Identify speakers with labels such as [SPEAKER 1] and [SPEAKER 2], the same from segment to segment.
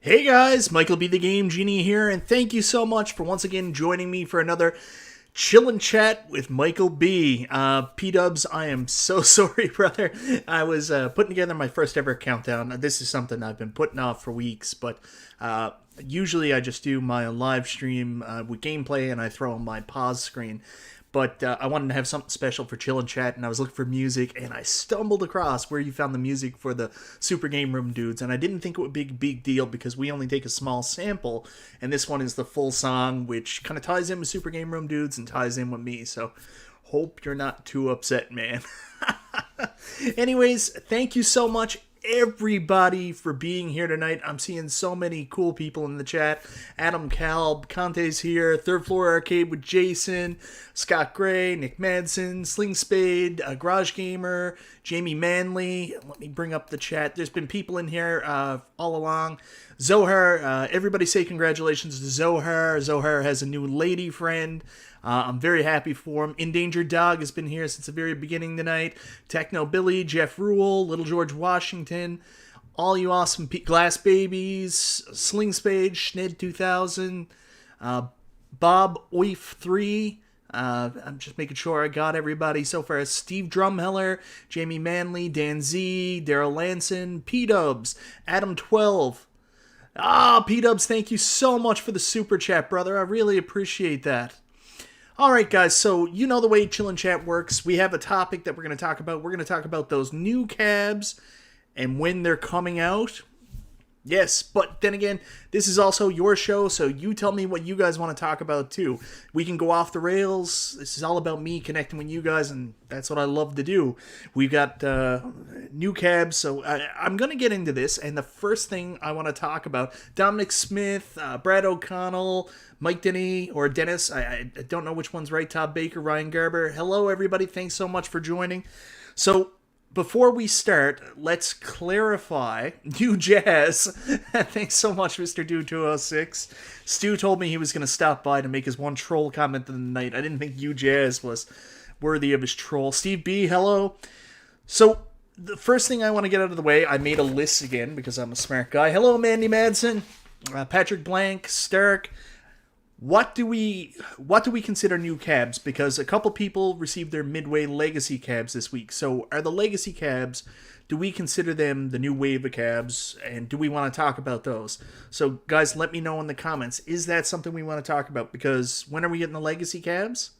[SPEAKER 1] Hey guys, MichaelBtheGameGenie here, and thank you so much for once again joining me for another Chillin' Chat with Michael B. P-Dubs, I am so sorry, brother. I was putting together my first ever countdown. This is something I've been putting off for weeks, but usually I just do my live stream with gameplay and I throw on my pause screen. But I wanted to have something special for Chillin' Chat, and I was looking for music, and I stumbled across where you found the music for the Super Game Room dudes, and I didn't think it would be a big deal because we only take a small sample, and this one is the full song, which kind of ties in with Super Game Room dudes and ties in with me, so hope you're not too upset, man. Anyways, thank you so much, everybody, for being here tonight. I'm seeing so many cool people in the chat. Adam Kalb, Conte's here, Third Floor Arcade with Jason, Scott Gray, Nick Madsen, Sling Spade, Garage Gamer, Jamie Manley. Let me bring up the chat. There's been people in here all along. Zohar, everybody say congratulations to Zohar. Zohar has a new lady friend. I'm very happy for him. Endangered Dog has been here since the very beginning tonight. Techno Billy, Jeff Rule, Little George Washington, all you awesome Glass Babies, Sling Spade, Schned 2000, Bob Oif 3. I'm just making sure I got everybody so far. Steve Drumheller, Jamie Manley, Dan Z, Daryl Lanson, P-Dubs, Adam 12. P-Dubs, thank you so much for the super chat, brother. I really appreciate that. Alright guys, so you know the way Chillin' Chat works. We have a topic that we're going to talk about. We're going to talk about those new cabs and when they're coming out. Yes, but then again, this is also your show, so you tell me what you guys want to talk about too. We can go off the rails. This is all about me connecting with you guys, and that's what I love to do. We've got new cabs, so I'm going to get into this, and the first thing I want to talk about, Dominic Smith, Brad O'Connell, Mike Denny, or Dennis, I don't know which one's right, Todd Baker, Ryan Garber. Hello, everybody. Thanks so much for joining. So, before we start, let's clarify. New Jazz. Thanks so much, Mr. Dude206. Stu told me he was going to stop by to make his one troll comment of the night. I didn't think New Jazz was worthy of his troll. Steve B, hello. So, the first thing I want to get out of the way, I made a list again because I'm a smart guy. Hello, Mandy Madsen, Patrick Blank, Stark. What do we consider new cabs? Because a couple people received their Midway Legacy cabs this week. So are the Legacy cabs, do we consider them the new wave of cabs? And do we want to talk about those? So guys, let me know in the comments. Is that something we want to talk about? Because when are we getting the Legacy cabs?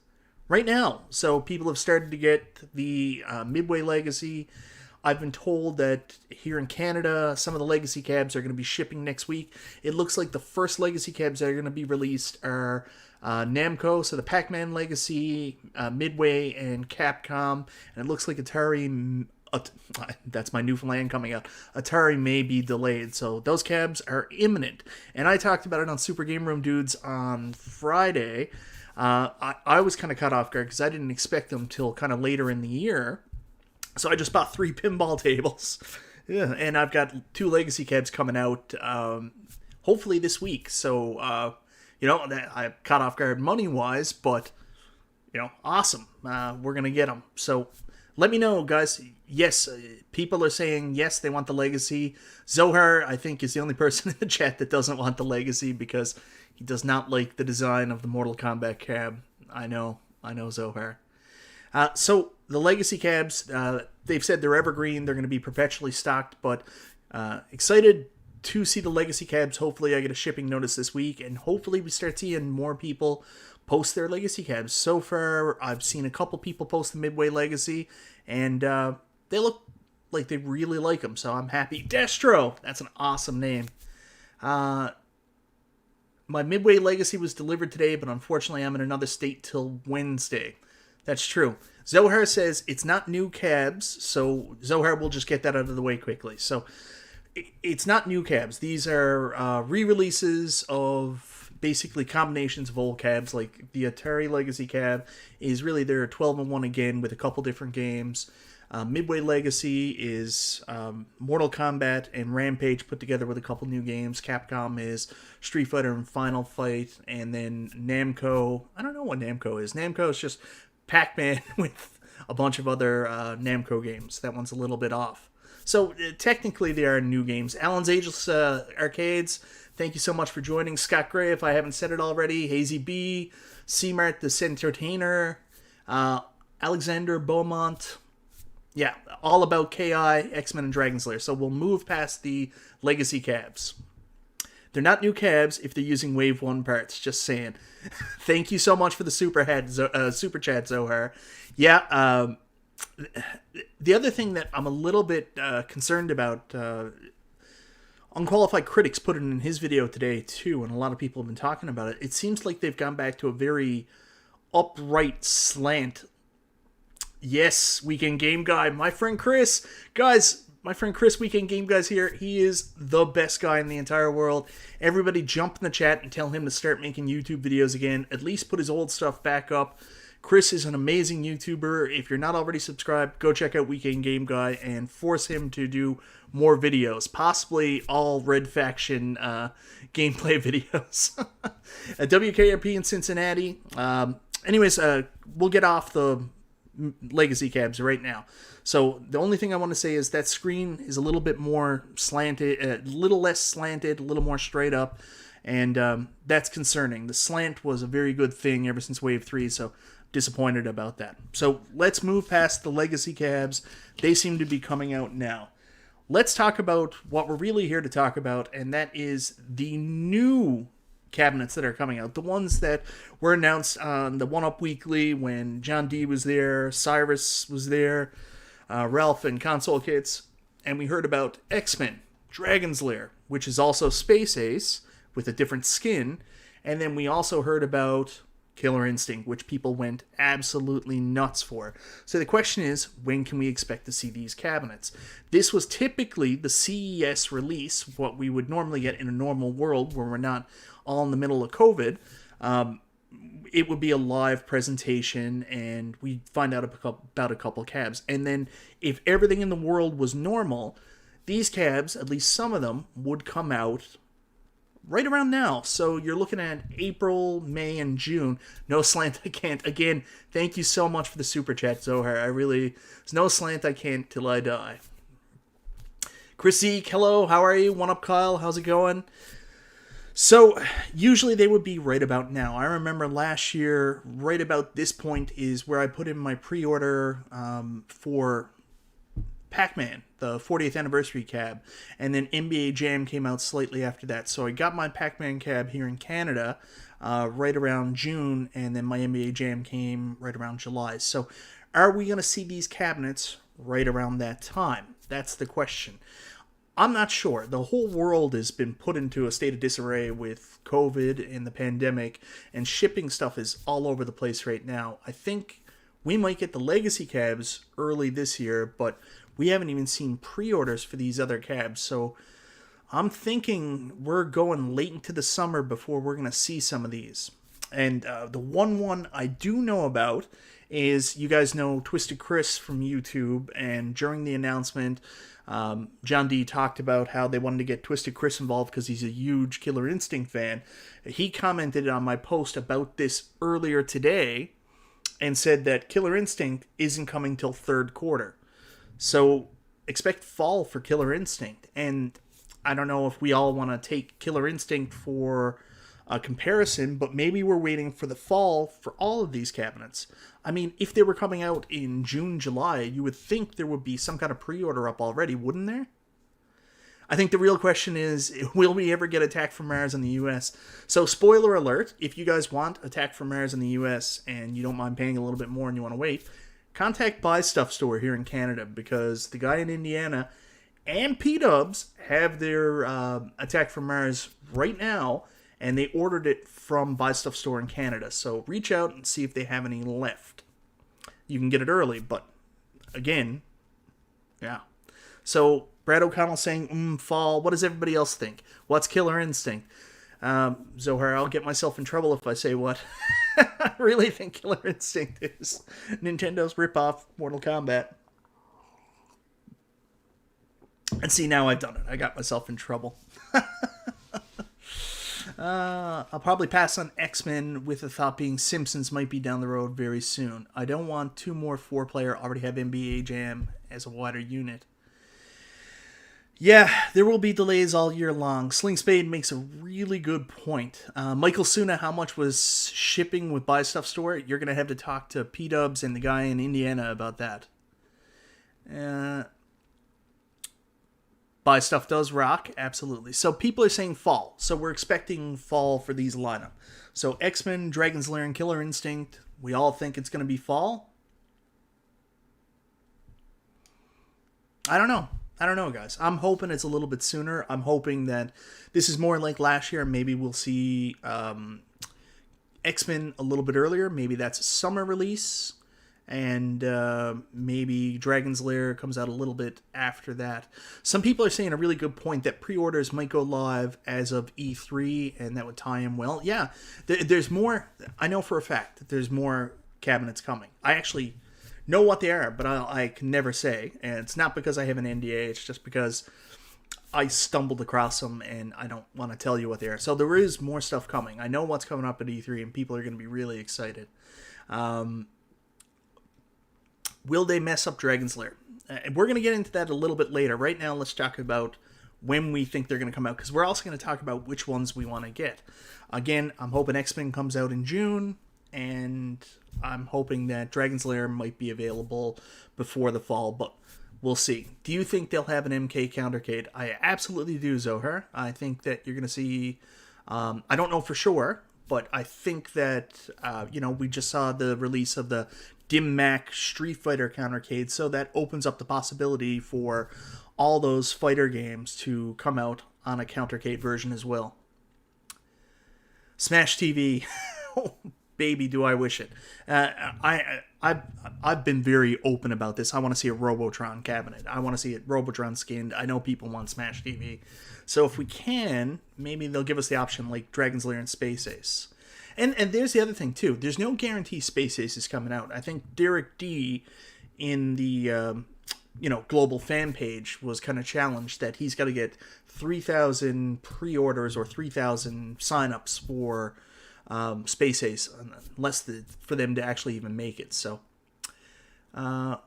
[SPEAKER 1] Right now. So people have started to get the Midway Legacy. I've been told that here in Canada, some of the Legacy cabs are going to be shipping next week. It looks like the first Legacy cabs that are going to be released are Namco, so the Pac-Man Legacy, Midway, and Capcom. And it looks like Atari, that's my Newfoundland coming out, Atari may be delayed. So those cabs are imminent. And I talked about it on Super Game Room Dudes on Friday. I was kind of caught off guard because I didn't expect them till kind of later in the year. So I just bought 3 pinball tables, yeah, and I've got 2 Legacy cabs coming out, hopefully this week. So, I caught off guard money-wise, but, awesome. We're going to get them. So let me know, guys. Yes, people are saying, yes, they want the Legacy. Zohar, I think, is the only person in the chat that doesn't want the Legacy because he does not like the design of the Mortal Kombat cab. I know, Zohar. So the Legacy cabs, they've said they're evergreen. They're going to be perpetually stocked, but excited to see the Legacy cabs. Hopefully I get a shipping notice this week, and hopefully we start seeing more people post their Legacy cabs. So far, I've seen a couple people post the Midway Legacy, and they look like they really like them, so I'm happy. Destro! That's an awesome name. My Midway Legacy was delivered today, but unfortunately I'm in another state till Wednesday. That's true. Zohar says it's not new cabs, so Zohar will just get that out of the way quickly. So it's not new cabs. These are re-releases of basically combinations of old cabs. Like the Atari Legacy cab is really their 12-in-1 again with a couple different games. Midway Legacy is Mortal Kombat and Rampage put together with a couple new games. Capcom is Street Fighter and Final Fight. And then Namco, I don't know what Namco is. Namco is just Pac-Man with a bunch of other Namco games. That one's a little bit off. So technically they are new games. Alan's Ageless Arcades, thank you so much for joining. Scott Gray, if I haven't said it already. Hazy B, C-Mart the Entertainer, Alexander Beaumont. Yeah, all about KI, X-Men, and Dragon Slayer. So we'll move past the legacy cabs. They're not new cabs if they're using Wave 1 parts, just saying. Thank you so much for the super chat, Zohar. Yeah, the other thing that I'm a little bit concerned about, Unqualified Critics put it in his video today too, and a lot of people have been talking about it. It seems like they've gone back to a very upright slant. Yes, Weekend Game Guy, my friend Chris. Guys, my friend Chris, Weekend Game Guy's here. He is the best guy in the entire world. Everybody jump in the chat and tell him to start making YouTube videos again. At least put his old stuff back up. Chris is an amazing YouTuber. If you're not already subscribed, go check out Weekend Game Guy and force him to do more videos. Possibly all Red Faction gameplay videos. WKRP in Cincinnati. Anyways, we'll get off the legacy cabs right now. So the only thing I want to say is that screen is a little bit more slanted, a little less slanted, a little more straight up, and that's concerning. The slant was a very good thing ever since Wave 3, so disappointed about that. So let's move past the legacy cabs. They seem to be coming out now. Let's talk about what we're really here to talk about, and that is the new cabinets that are coming out. The ones that were announced on the 1UP Weekly when John D was there, Cyrus was there, Ralph and Console Kits, and we heard about X-Men, Dragon's Lair, which is also Space Ace with a different skin, and then we also heard about Killer Instinct, which people went absolutely nuts for. So the question is, when can we expect to see these cabinets? This was typically the CES release, what we would normally get in a normal world where we're not all in the middle of COVID. It would be a live presentation, and we'd find out about a couple cabs. And then if everything in the world was normal, these cabs, at least some of them, would come out right around now. So you're looking at April, May, and June. No slant I can't. Again, thank you so much for the super chat, Zohar. There's no slant I can't till I die. Chris Zeke, hello, how are you? 1UP Kyle, how's it going? So, usually they would be right about now. I remember last year, right about this point is where I put in my pre-order for Pac-Man, the 40th anniversary cab, and then NBA Jam came out slightly after that. So I got my Pac-Man cab here in Canada right around June, and then my NBA Jam came right around July. So are we going to see these cabinets right around that time? That's the question. I'm not sure. The whole world has been put into a state of disarray with COVID and the pandemic, and shipping stuff is all over the place right now. I think we might get the legacy cabs early this year, but we haven't even seen pre-orders for these other cabs. So I'm thinking we're going late into the summer before we're going to see some of these. And the one I do know about is, you guys know Twisted Chris from YouTube, and during the announcement, John D talked about how they wanted to get Twisted Chris involved because he's a huge Killer Instinct fan. He commented on my post about this earlier today and said that Killer Instinct isn't coming till third quarter. So expect fall for Killer Instinct. And I don't know if we all want to take Killer Instinct for a comparison, but maybe we're waiting for the fall for all of these cabinets. I mean, if they were coming out in June, July, you would think there would be some kind of pre-order up already, wouldn't there? I think the real question is, will we ever get Attack from Mars in the US? So, spoiler alert, if you guys want Attack from Mars in the US and you don't mind paying a little bit more and you want to wait, contact Buy Stuff Store here in Canada, because the guy in Indiana and P-Dubs have their Attack from Mars right now, and they ordered it from Buy Stuff Store in Canada. So reach out and see if they have any left. You can get it early, but again, yeah. So Brad O'Connell saying, fall. What does everybody else think? What's Killer Instinct? Zohar, I'll get myself in trouble if I say what I really think Killer Instinct is. Nintendo's ripoff Mortal Kombat. And see, now I've done it. I got myself in trouble. I'll probably pass on X-Men, with the thought being Simpsons might be down the road very soon. I don't want two more 4-player, already have NBA Jam as a wider unit. Yeah, there will be delays all year long. Sling Spade makes a really good point. Michael Suna, how much was shipping with Buy Stuff Store? You're going to have to talk to P-Dubs and the guy in Indiana about that. Buy Stuff does rock, absolutely. So people are saying fall. So we're expecting fall for these lineup. So X-Men, Dragon's Lair, and Killer Instinct, we all think it's going to be fall. I don't know, guys. I'm hoping it's a little bit sooner. I'm hoping that this is more like last year. Maybe we'll see X-Men a little bit earlier. Maybe that's a summer release. And maybe Dragon's Lair comes out a little bit after that. Some people are saying a really good point that pre-orders might go live as of E3, and that would tie in well. Yeah, there's more. I know for a fact that there's more cabinets coming. I actually know what they are, but I can never say. And it's not because I have an NDA. It's just because I stumbled across them, and I don't want to tell you what they are. So there is more stuff coming. I know what's coming up at E3, and people are going to be really excited. Will they mess up Dragon's Lair? We're going to get into that a little bit later. Right now, let's talk about when we think they're going to come out, because we're also going to talk about which ones we want to get. Again, I'm hoping X-Men comes out in June, and I'm hoping that Dragon's Lair might be available before the fall, but we'll see. Do you think they'll have an MK countercade? I absolutely do, Zohar. I think that you're going to see... I don't know for sure, but I think that, we just saw the release of the Dim Mak Street Fighter countercade, so that opens up the possibility for all those fighter games to come out on a countercade version as well. Smash TV. Oh, baby, do I wish it. I've been very open about this. I want to see a Robotron cabinet. I want to see it Robotron skinned. I know people want Smash TV. So if we can, maybe they'll give us the option like Dragon's Lair and Space Ace. And there's the other thing, too. There's no guarantee Space Ace is coming out. I think Derek D in the, global fan page was kind of challenged that he's got to get 3,000 pre-orders or 3,000 sign-ups for Space Ace, unless for them to actually even make it. So, I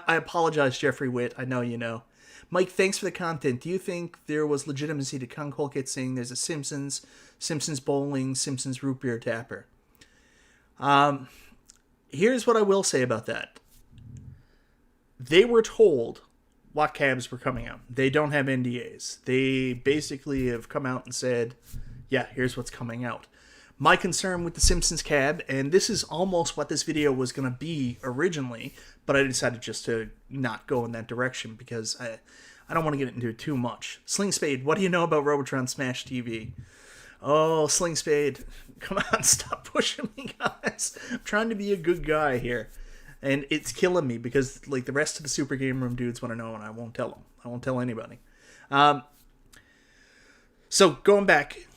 [SPEAKER 1] apologize, Jeffrey Witt. I know you know. Mike, thanks for the content. Do you think there was legitimacy to Kung Colkit saying there's a Simpsons Bowling, Simpsons Root Beer Tapper? Here's what I will say about that. They were told what cabs were coming out. They don't have NDAs. They basically have come out and said, yeah, here's what's coming out. My concern with the Simpsons cab, and this is almost what this video was going to be originally, but I decided just to not go in that direction because I don't want to get into it too much. Sling Spade, what do you know about Robotron Smash TV? Oh, Sling Spade, come on, stop pushing me, guys. I'm trying to be a good guy here. And it's killing me because like the rest of the Super Game Room dudes want to know, and I won't tell them. I won't tell anybody. So going back,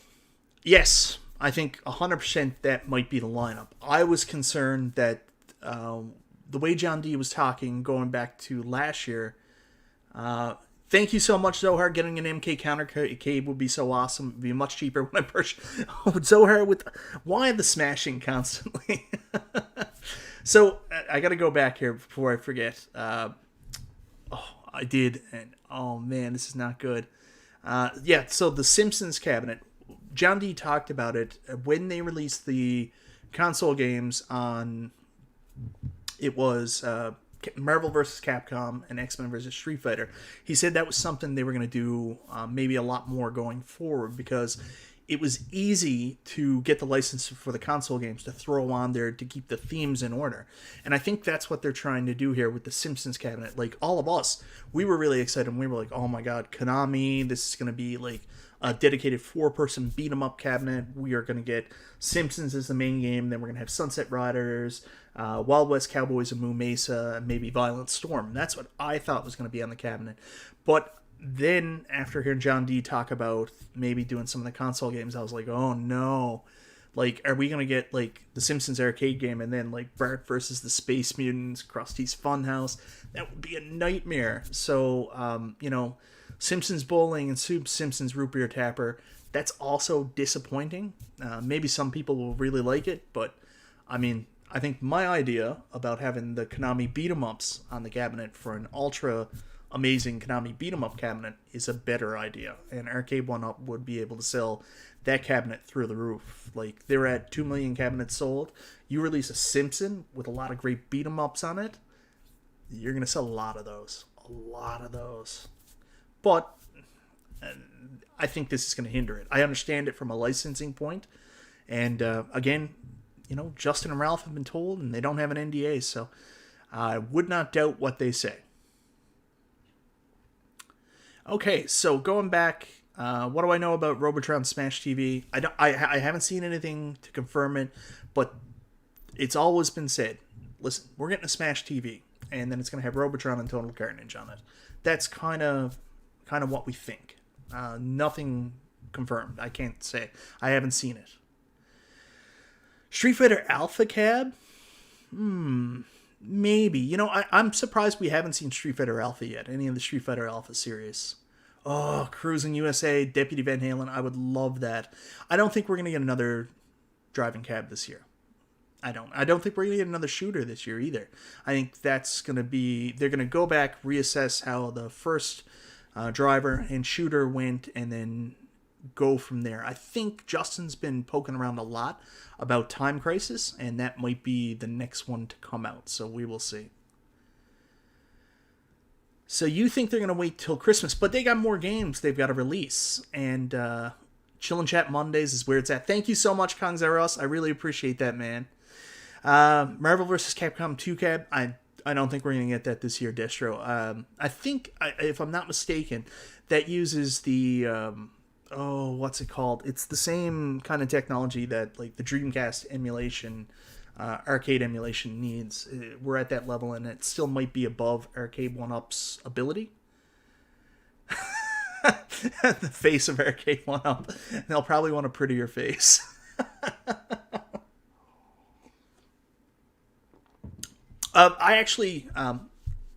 [SPEAKER 1] yes, I think 100% that might be the lineup. I was concerned that the way John D was talking, going back to last year, thank you so much, Zohar. Getting an MK countercade would be so awesome. It would be much cheaper when I purchase. Oh, Zohar, why the smashing constantly? So I got to go back here before I forget. I did, and oh man, this is not good. So the Simpsons cabinet. John D talked about it when they released the console games on. It was Marvel vs. Capcom and X-Men vs. Street Fighter. He said that was something they were going to do maybe a lot more going forward because it was easy to get the license for the console games to throw on there to keep the themes in order. And I think that's what they're trying to do here with the Simpsons cabinet. Like all of us, we were really excited and we were like, oh my god, Konami, this is going to be like a dedicated 4-person beat 'em up cabinet. We are going to get Simpsons as the main game. Then we're going to have Sunset Riders, Wild West Cowboys and Moo Mesa, and maybe Violent Storm. That's what I thought was going to be on the cabinet. But then after hearing John D talk about maybe doing some of the console games, I was like, oh no. Like, are we going to get like the Simpsons arcade game and then like Bart versus the Space Mutants, Krusty's Funhouse? That would be a nightmare. So, Simpsons Bowling and Simpsons Root Beer Tapper, that's also disappointing. Maybe some people will really like it, but I mean, I think my idea about having the Konami beat 'em ups on the cabinet for an ultra amazing Konami beat 'em up cabinet is a better idea, and Arcade1Up would be able to sell that cabinet through the roof. Like, they're at 2 million cabinets sold. You release a Simpson with a lot of great beat 'em ups on it, you're gonna sell a lot of those. But I think this is going to hinder it. I understand it from a licensing point. And again, Justin and Ralph have been told, and they don't have an NDA, so I would not doubt what they say. Okay, so going back, what do I know about Robotron Smash TV? I haven't seen anything to confirm it, but it's always been said, listen, we're getting a Smash TV, and then it's going to have Robotron and Total Carnage on it. That's kind of what we think. Nothing confirmed. I can't say. I haven't seen it. Street Fighter Alpha Cab? Maybe. I'm surprised we haven't seen Street Fighter Alpha yet. Any of the Street Fighter Alpha series. Oh, Cruising USA, Deputy Van Halen. I would love that. I don't think we're going to get another driving cab this year. I don't think we're going to get another shooter this year either. I think that's going to be... They're going to go back, reassess how the first driver and shooter went, and then go from there. I think Justin's been poking around a lot about Time Crisis, and that might be the next one to come out, so we will see. So you think they're going to wait till Christmas, but they got more games they've got to release, and Chill and Chat Mondays is where it's at. Thank you so much, Kongzaros. I really appreciate that, man. Marvel vs. Capcom 2 Cab, I don't think we're going to get that this year, Destro. I think, if I'm not mistaken, that uses the, what's it called? It's the same kind of technology that, like, the Dreamcast emulation, arcade emulation needs. We're at that level, and it still might be above Arcade1Up's ability. The face of Arcade1Up. They'll probably want a prettier face. I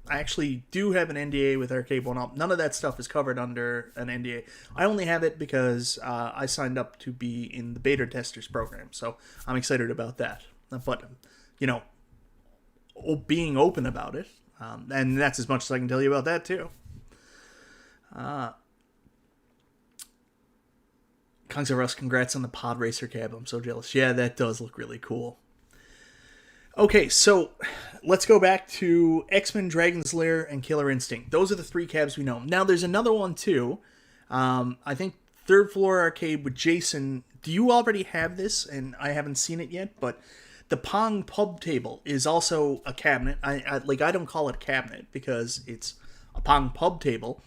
[SPEAKER 1] actually do have an NDA with Arcade1Up. None of that stuff is covered under an NDA. I only have it because I signed up to be in the beta testers program, so I'm excited about that. But, being open about it, and that's as much as I can tell you about that, too. Kongzaros, congrats on the Pod Racer cab. I'm so jealous. Yeah, that does look really cool. Okay, so let's go back to X-Men, Dragon's Lair, and Killer Instinct. Those are the 3 cabs we know. Now, there's another one, too. I think Third Floor Arcade with Jason. Do you already have this? And I haven't seen it yet, but the Pong Pub Table is also a cabinet. I don't call it a cabinet because it's a Pong Pub Table,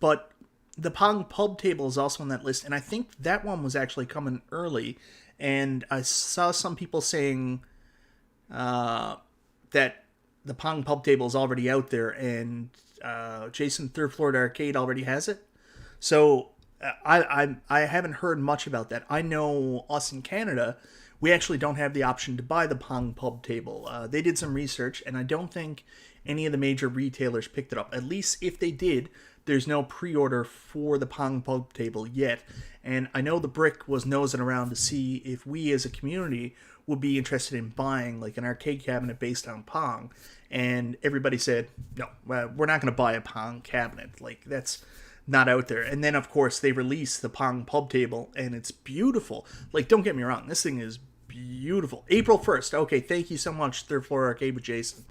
[SPEAKER 1] but the Pong Pub Table is also on that list, and I think that one was actually coming early, and I saw some people saying... that the Pong Pub Table is already out there, and Jason Third Floor Arcade already has it. So I haven't heard much about that. I know us in Canada, we actually don't have the option to buy the Pong Pub Table. They did some research, and I don't think any of the major retailers picked it up. At least if they did, there's no pre-order for the Pong Pub Table yet. And I know the Brick was nosing around to see if we as a community would be interested in buying like an arcade cabinet based on Pong, and everybody said no, we're not going to buy a Pong cabinet, like that's not out there. And then of course they released the Pong Pub Table, and it's beautiful. Like, don't get me wrong, this thing is beautiful. April 1st. Okay, thank you so much, Third Floor Arcade with Jason.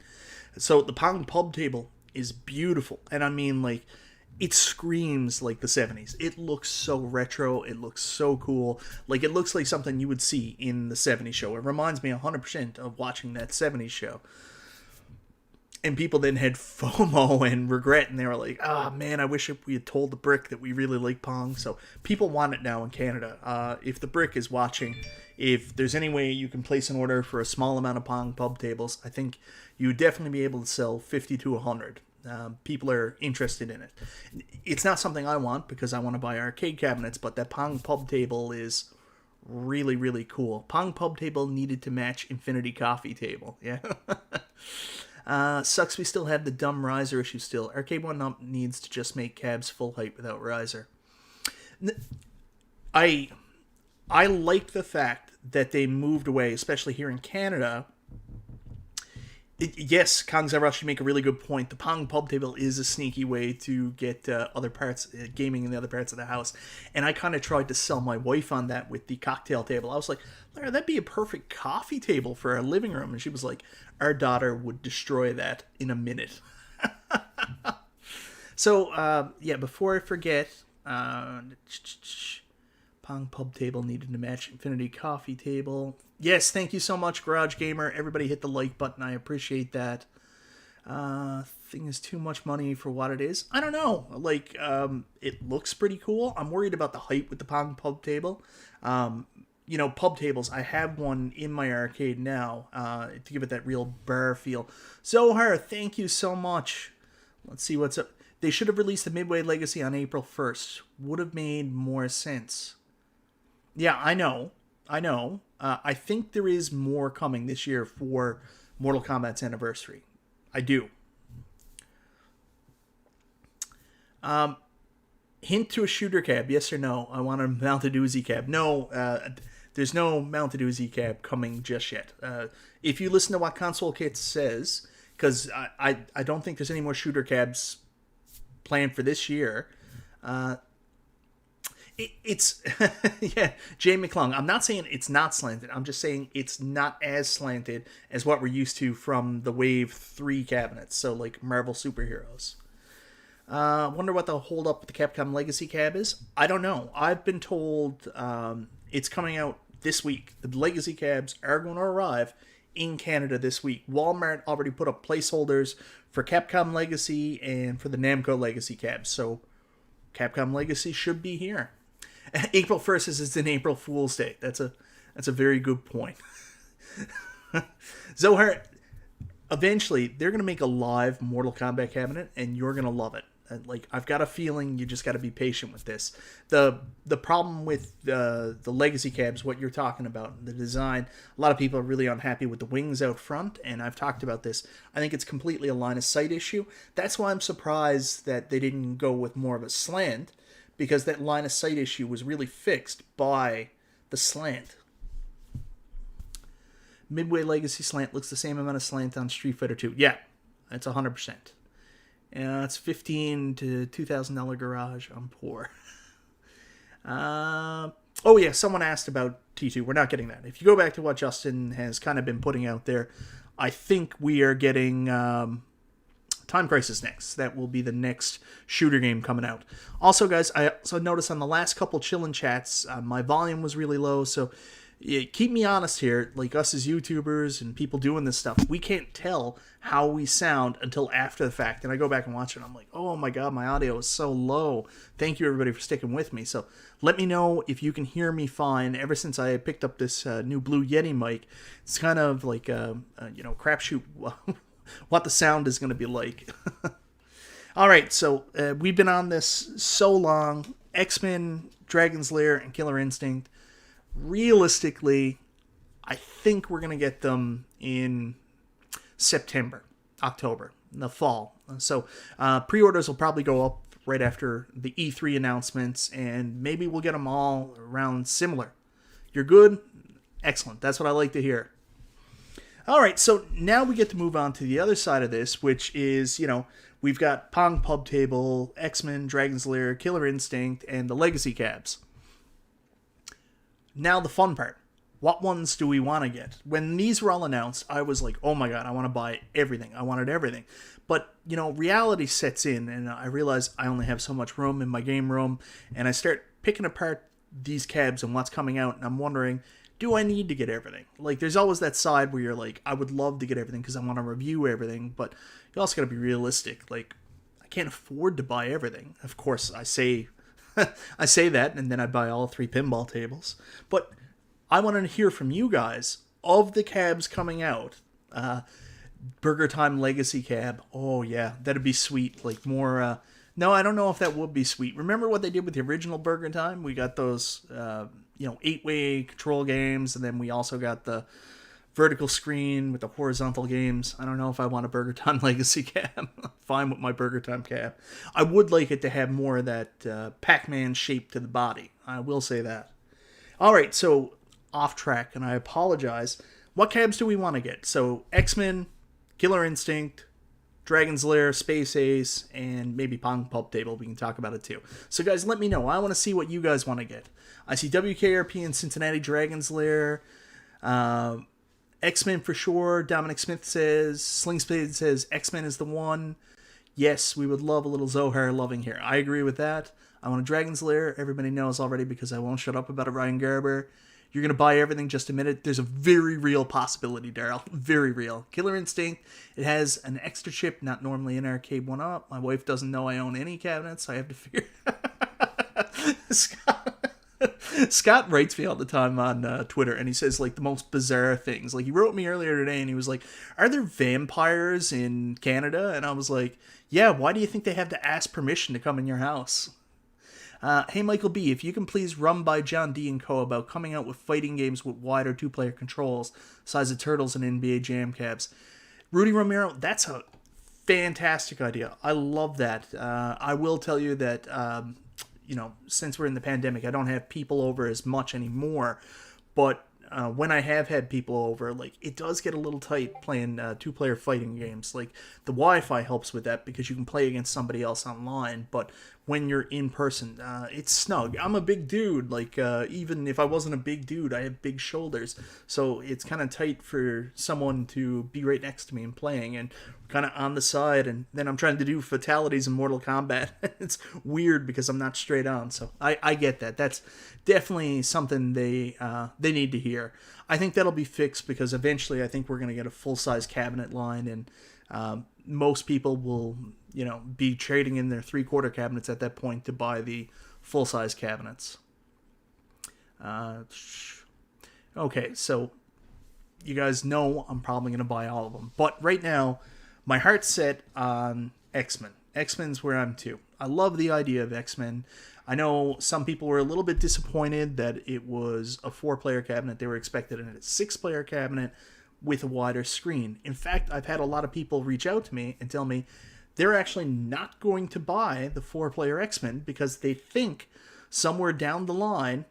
[SPEAKER 1] So the Pong Pub Table is beautiful, and I mean, like, it screams like the 70s. It looks so retro. It looks so cool. Like, it looks like something you would see in the 70s show. It reminds me 100% of watching that 70s show. And people then had FOMO and regret, and they were like, man, I wish we had told the Brick that we really like Pong. So people want it now in Canada. If the Brick is watching, if there's any way you can place an order for a small amount of Pong Pub Tables, I think you would definitely be able to sell 50 to 100. People are interested in it. It's not something I want because I want to buy arcade cabinets, but that Pong Pub Table is really, really cool. Pong Pub Table needed to match Infinity Coffee Table. Yeah. Sucks we still have the dumb riser issue still. Arcade1Up needs to just make cabs full height without riser. I like the fact that they moved away, especially here in Canada, Yes, Kong's you make a really good point. The Pong pub table is a sneaky way to get other parts, gaming in the other parts of the house. And I kind of tried to sell my wife on that with the cocktail table. I was like, Lair, that'd be a perfect coffee table for our living room. And she was like, our daughter would destroy that in a minute. So, yeah, before I forget, Pong pub table needed to match Infinity coffee table. Yes, thank you so much, Garage Gamer. Everybody hit the like button. I appreciate that. Thing is too much money for what it is. I don't know. Like, it looks pretty cool. I'm worried about the height with the Pong pub table. You know, pub tables. I have one in my arcade now to give it that real bar feel. Zohar, thank you so much. Let's see what's up. They should have released the Midway Legacy on April 1st. Would have made more sense. Yeah, I know. I think there is more coming this year for Mortal Kombat's anniversary. I do. Hint to a shooter cab, yes or no? I want a mounted Uzi cab. No, there's no mounted Uzi cab coming just yet. If you listen to what Console Kit says, because I don't think there's any more shooter cabs planned for this year. It's yeah, Jay McClung. I'm not saying it's not slanted. I'm just saying it's not as slanted as what we're used to from the Wave 3 cabinets. So like Marvel superheroes. Wonder what the hold up with the Capcom Legacy cab is. I don't know. I've been told it's coming out this week. The Legacy cabs are going to arrive in Canada this week. Walmart already put up placeholders for Capcom Legacy and for the Namco Legacy cabs. So Capcom Legacy should be here. April 1st is an April Fool's Day. That's a very good point. Zohar, eventually they're going to make a live Mortal Kombat cabinet and you're going to love it. Like, I've got a feeling you just got to be patient with this. The problem with the Legacy cabs, what you're talking about, the design, a lot of people are really unhappy with the wings out front, and I've talked about this. I think it's completely a line of sight issue. That's why I'm surprised that they didn't go with more of a slant, because that line of sight issue was really fixed by the slant. Midway Legacy slant looks the same amount of slant on Street Fighter 2. Yeah, that's 100%. It's $15,000 to $2,000 garage. I'm poor. Oh yeah, someone asked about T2. We're not getting that. If you go back to what Justin has kind of been putting out there, I think we are getting Time Crisis next. That will be the next shooter game coming out. Also, guys, I also noticed on the last couple chillin' chats, my volume was really low, so keep me honest here. Like, us as YouTubers and people doing this stuff, we can't tell how we sound until after the fact. And I go back and watch it, and I'm like, oh my god, my audio is so low. Thank you, everybody, for sticking with me. So let me know if you can hear me fine. Ever since I picked up this new Blue Yeti mic, it's kind of like a crapshoot what the sound is going to be like. All right, so we've been on this so long. X-Men, Dragon's Lair, and Killer Instinct. Realistically, I think we're going to get them in September, October, in the fall. So pre-orders will probably go up right after the E3 announcements, and maybe we'll get them all around similar. You're good? Excellent. That's what I like to hear. All right, so now we get to move on to the other side of this, which is, we've got Pong Pub Table, X-Men, Dragon's Lair, Killer Instinct, and the Legacy cabs. Now the fun part. What ones do we want to get? When these were all announced, I was like, oh my god, I want to buy everything. I wanted everything. But, reality sets in, and I realize I only have so much room in my game room, and I start picking apart these cabs and what's coming out, and I'm wondering, do I need to get everything? Like, there's always that side where you're like, I would love to get everything because I want to review everything, but you also got to be realistic. Like, I can't afford to buy everything. Of course, I say that, and then I buy all 3 pinball tables. But I want to hear from you guys of the cabs coming out. Burger Time Legacy cab. Oh, yeah, that'd be sweet. Like, more... No, I don't know if that would be sweet. Remember what they did with the original Burger Time? We got those, 8-way control games, and then we also got the vertical screen with the horizontal games. I don't know if I want a Burger Time Legacy cab. Fine with my Burger Time cab. I would like it to have more of that Pac-Man shape to the body. I will say that. All right, so off track, and I apologize. What cabs do we want to get? So X-Men, Killer Instinct, Dragon's Lair, Space Ace, and maybe Pong Pulp Table. We can talk about it too. So guys, let me know. I want to see what you guys want to get. I see WKRP and Cincinnati Dragon's Lair. X-Men for sure. Dominic Smith says, Slingspade says X-Men is the one. Yes, we would love a little Zohar loving here. I agree with that. I want a Dragon's Lair. Everybody knows already because I won't shut up about it, Ryan Garber. You're going to buy everything, just admit it. There's a very real possibility, Daryl. Very real. Killer Instinct. It has an extra chip, not normally in Arcade1Up. My wife doesn't know I own any cabinets. I have to figure... Scott writes me all the time on Twitter, and he says, like, the most bizarre things. Like, he wrote me earlier today, and he was like, are there vampires in Canada? And I was like, yeah, why do you think they have to ask permission to come in your house? Hey, Michael B., if you can please run by John D. and Co. about coming out with fighting games with wider two-player controls, size of Turtles and NBA Jam Cabs. Rudy Romero, that's a fantastic idea. I love that. I will tell you that, since we're in the pandemic, I don't have people over as much anymore, but when I have had people over, like, it does get a little tight playing two-player fighting games. Like, the Wi-Fi helps with that because you can play against somebody else online, but when you're in person, it's snug. I'm a big dude. Like, even if I wasn't a big dude, I have big shoulders, so it's kind of tight for someone to be right next to me and playing, and kind of on the side, and then I'm trying to do fatalities in Mortal Kombat. It's weird because I'm not straight on, so I get that. That's definitely something they need to hear. I think that'll be fixed because eventually I think we're going to get a full-size cabinet line, and most people will, be trading in their 3/4 cabinets at that point to buy the full-size cabinets. Okay, so you guys know I'm probably going to buy all of them, but right now my heart's set on X-Men. X-Men's where I'm to. I love the idea of X-Men. I know some people were a little bit disappointed that it was a 4-player cabinet. They were expecting a 6-player cabinet with a wider screen. In fact, I've had a lot of people reach out to me and tell me they're actually not going to buy the 4-player X-Men because they think somewhere down the line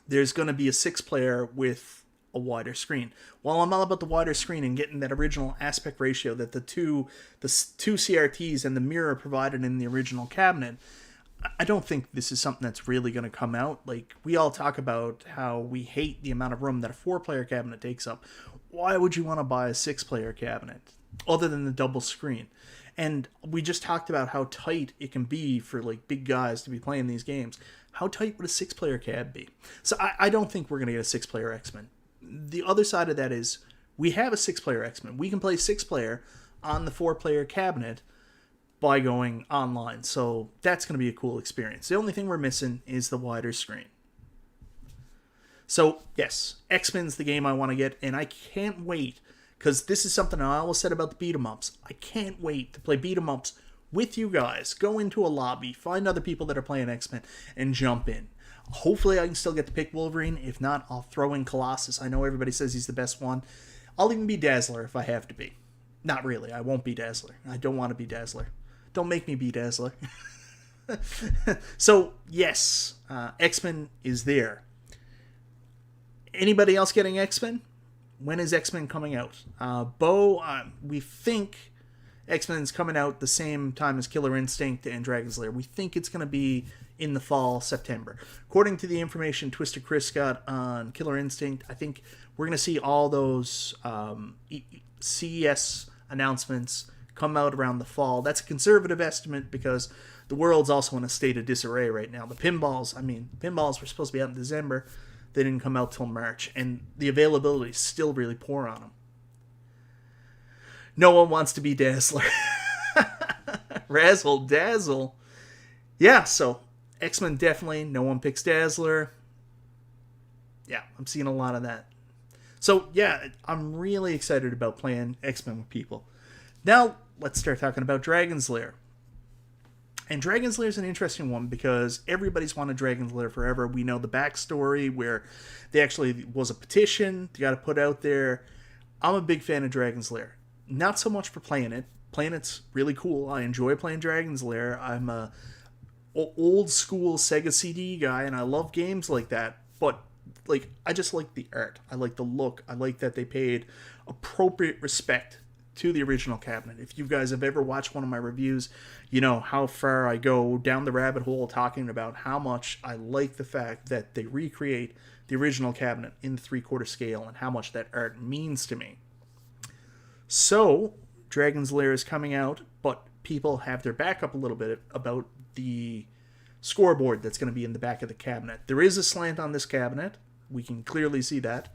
[SPEAKER 1] there's going to be a 6-player with a wider screen. While I'm all about the wider screen and getting that original aspect ratio that the two CRTs and the mirror provided in the original cabinet, I don't think this is something that's really going to come out. Like, we all talk about how we hate the amount of room that a 4-player cabinet takes up. Why would you want to buy a 6-player cabinet other than the double screen? And we just talked about how tight it can be for, like, big guys to be playing these games. How tight would a 6-player cab be? So I don't think we're going to get a 6-player X-Men. The other side of that is we have a 6-player X-Men. We can play 6-player on the 4-player cabinet by going online. So that's going to be a cool experience. The only thing we're missing is the wider screen. So, yes, X-Men's the game I want to get, and I can't wait, because this is something I always said about the beat-em-ups. I can't wait to play beat-em-ups with you guys. Go into a lobby, find other people that are playing X-Men, and jump in. Hopefully I can still get to pick Wolverine. If not, I'll throw in Colossus. I know everybody says he's the best one. I'll even be Dazzler if I have to be. Not really. I won't be Dazzler. I don't want to be Dazzler. Don't make me be Dazzler. So, yes, X-Men is there. Anybody else getting X-Men? When is X-Men coming out? Bo, we think X-Men's coming out the same time as Killer Instinct and Dragon's Lair. We think it's going to be in the fall, September. According to the information Twister Chris got on Killer Instinct, I think we're going to see all those CES announcements come out around the fall. That's a conservative estimate because the world's also in a state of disarray right now. The pinballs were supposed to be out in December. They didn't come out till March, and the availability is still really poor on them. No one wants to be Dazzler. Razzle dazzle. Yeah, so X-Men definitely. No one picks Dazzler. Yeah, I'm seeing a lot of that. So, yeah, I'm really excited about playing X-Men with people. Now, let's start talking about Dragon's Lair. And Dragon's Lair is an interesting one because everybody's wanted Dragon's Lair forever. We know the backstory where there actually was a petition they got to put out there. I'm a big fan of Dragon's Lair. Not so much for playing it. Playing it's really cool. I enjoy playing Dragon's Lair. I'm a old school Sega CD guy, and I love games like that. But I just like the art. I like the look. I like that they paid appropriate respect to the original cabinet. If you guys have ever watched one of my reviews, you know how far I go down the rabbit hole talking about how much I like the fact that they recreate the original cabinet in 3/4 scale and how much that art means to me. So, Dragon's Lair is coming out, but people have their back up a little bit about the scoreboard that's going to be in the back of the cabinet. There is a slant on this cabinet. We can clearly see that.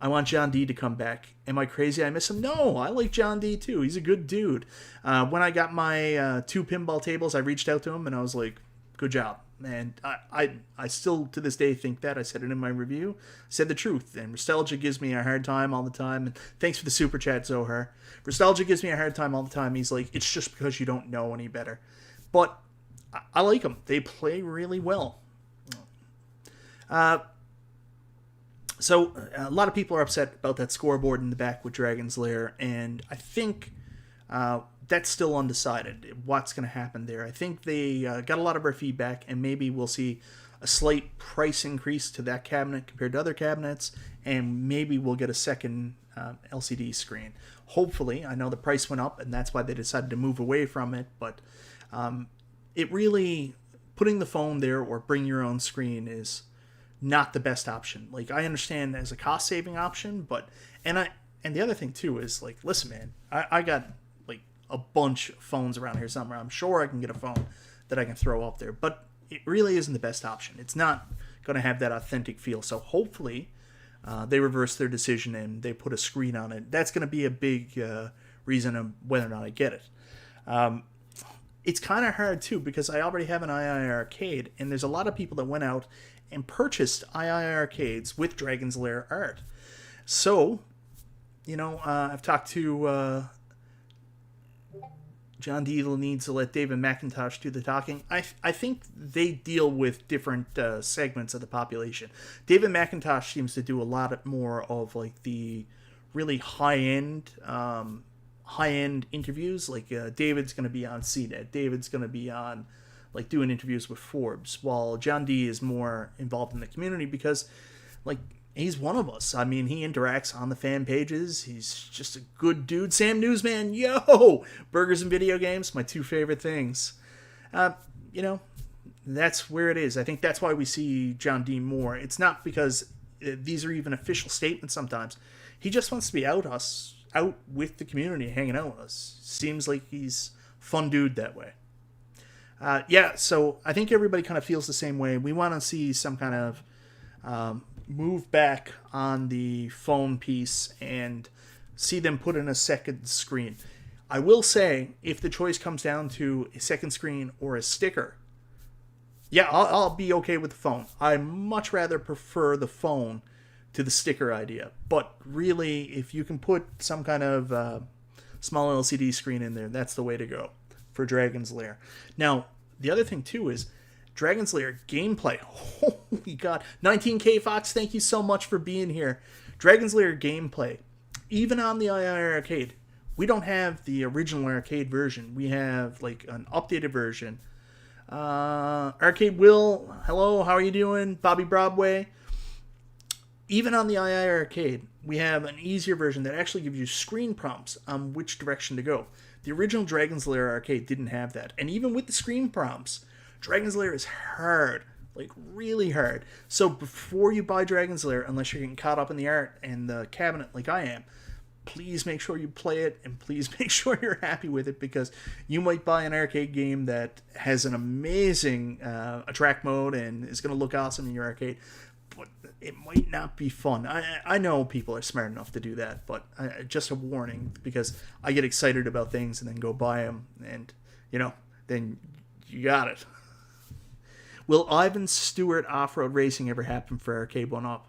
[SPEAKER 1] I want John D to come back. Am I crazy? I miss him? No, I like John D too. He's a good dude. When I got my 2 pinball tables, I reached out to him and I was like, good job. And I still, to this day, think that. I said it in my review. I said the truth. And Nostalgia gives me a hard time all the time. And thanks for the super chat, Zohar. Nostalgia gives me a hard time all the time. He's like, it's just because you don't know any better. But I like them. They play really well. So a lot of people are upset about that scoreboard in the back with Dragon's Lair. And I think that's still undecided, what's going to happen there. I think they got a lot of our feedback, and maybe we'll see a slight price increase to that cabinet compared to other cabinets, and maybe we'll get a second LCD screen. Hopefully. I know the price went up, and that's why they decided to move away from it, but it really, putting the phone there or bring your own screen is not the best option. Like, I understand as a cost-saving option, but, and the other thing, too, is, like, listen, man, I got a bunch of phones around here somewhere. I'm sure I can get a phone that I can throw up there, but it really isn't the best option. It's not going to have that authentic feel. So hopefully they reverse their decision and they put a screen on it. That's going to be a big reason of whether or not I get it. It's kind of hard too, because I already have an II arcade, and there's a lot of people that went out and purchased II arcades with Dragon's Lair art. So, you know, I've talked to John D needs to let David McIntosh do the talking. I think they deal with different segments of the population. David McIntosh seems to do a lot more of like the really high-end interviews. Like David's going to be on CNET. David's going to be on like doing interviews with Forbes, while John D is more involved in the community because like he's one of us. I mean, he interacts on the fan pages. He's just a good dude. Sam Newsman, yo! Burgers and video games, my 2 favorite things. You know, that's where it is. I think that's why we see John D more. It's not because these are even official statements sometimes. He just wants to be out with the community, hanging out with us. Seems like he's a fun dude that way. Yeah, so I think everybody kind of feels the same way. We want to see some kind of move back on the phone piece and see them put in a second screen. I will say, if the choice comes down to a second screen or a sticker, yeah, I'll be okay with the phone. I much rather prefer the phone to the sticker idea. But really, if you can put some kind of small LCD screen in there, that's the way to go for Dragon's Lair. Now, the other thing too is Dragon's Lair gameplay. Holy God. 19K Fox, thank you so much for being here. Dragon's Lair gameplay. Even on the II arcade, we don't have the original arcade version. We have like an updated version. Arcade Will, hello, how are you doing? Bobby Broadway. Even on the II arcade, we have an easier version that actually gives you screen prompts on which direction to go. The original Dragon's Lair arcade didn't have that. And even with the screen prompts, Dragon's Lair is hard, like really hard. So before you buy Dragon's Lair, unless you're getting caught up in the art and the cabinet like I am, please make sure you play it and please make sure you're happy with it, because you might buy an arcade game that has an amazing attract mode and is going to look awesome in your arcade, but it might not be fun. I know people are smart enough to do that, but just a warning, because I get excited about things and then go buy them and, you know, then you got it. Will Ivan Stewart off-road racing ever happen for Arcade1Up?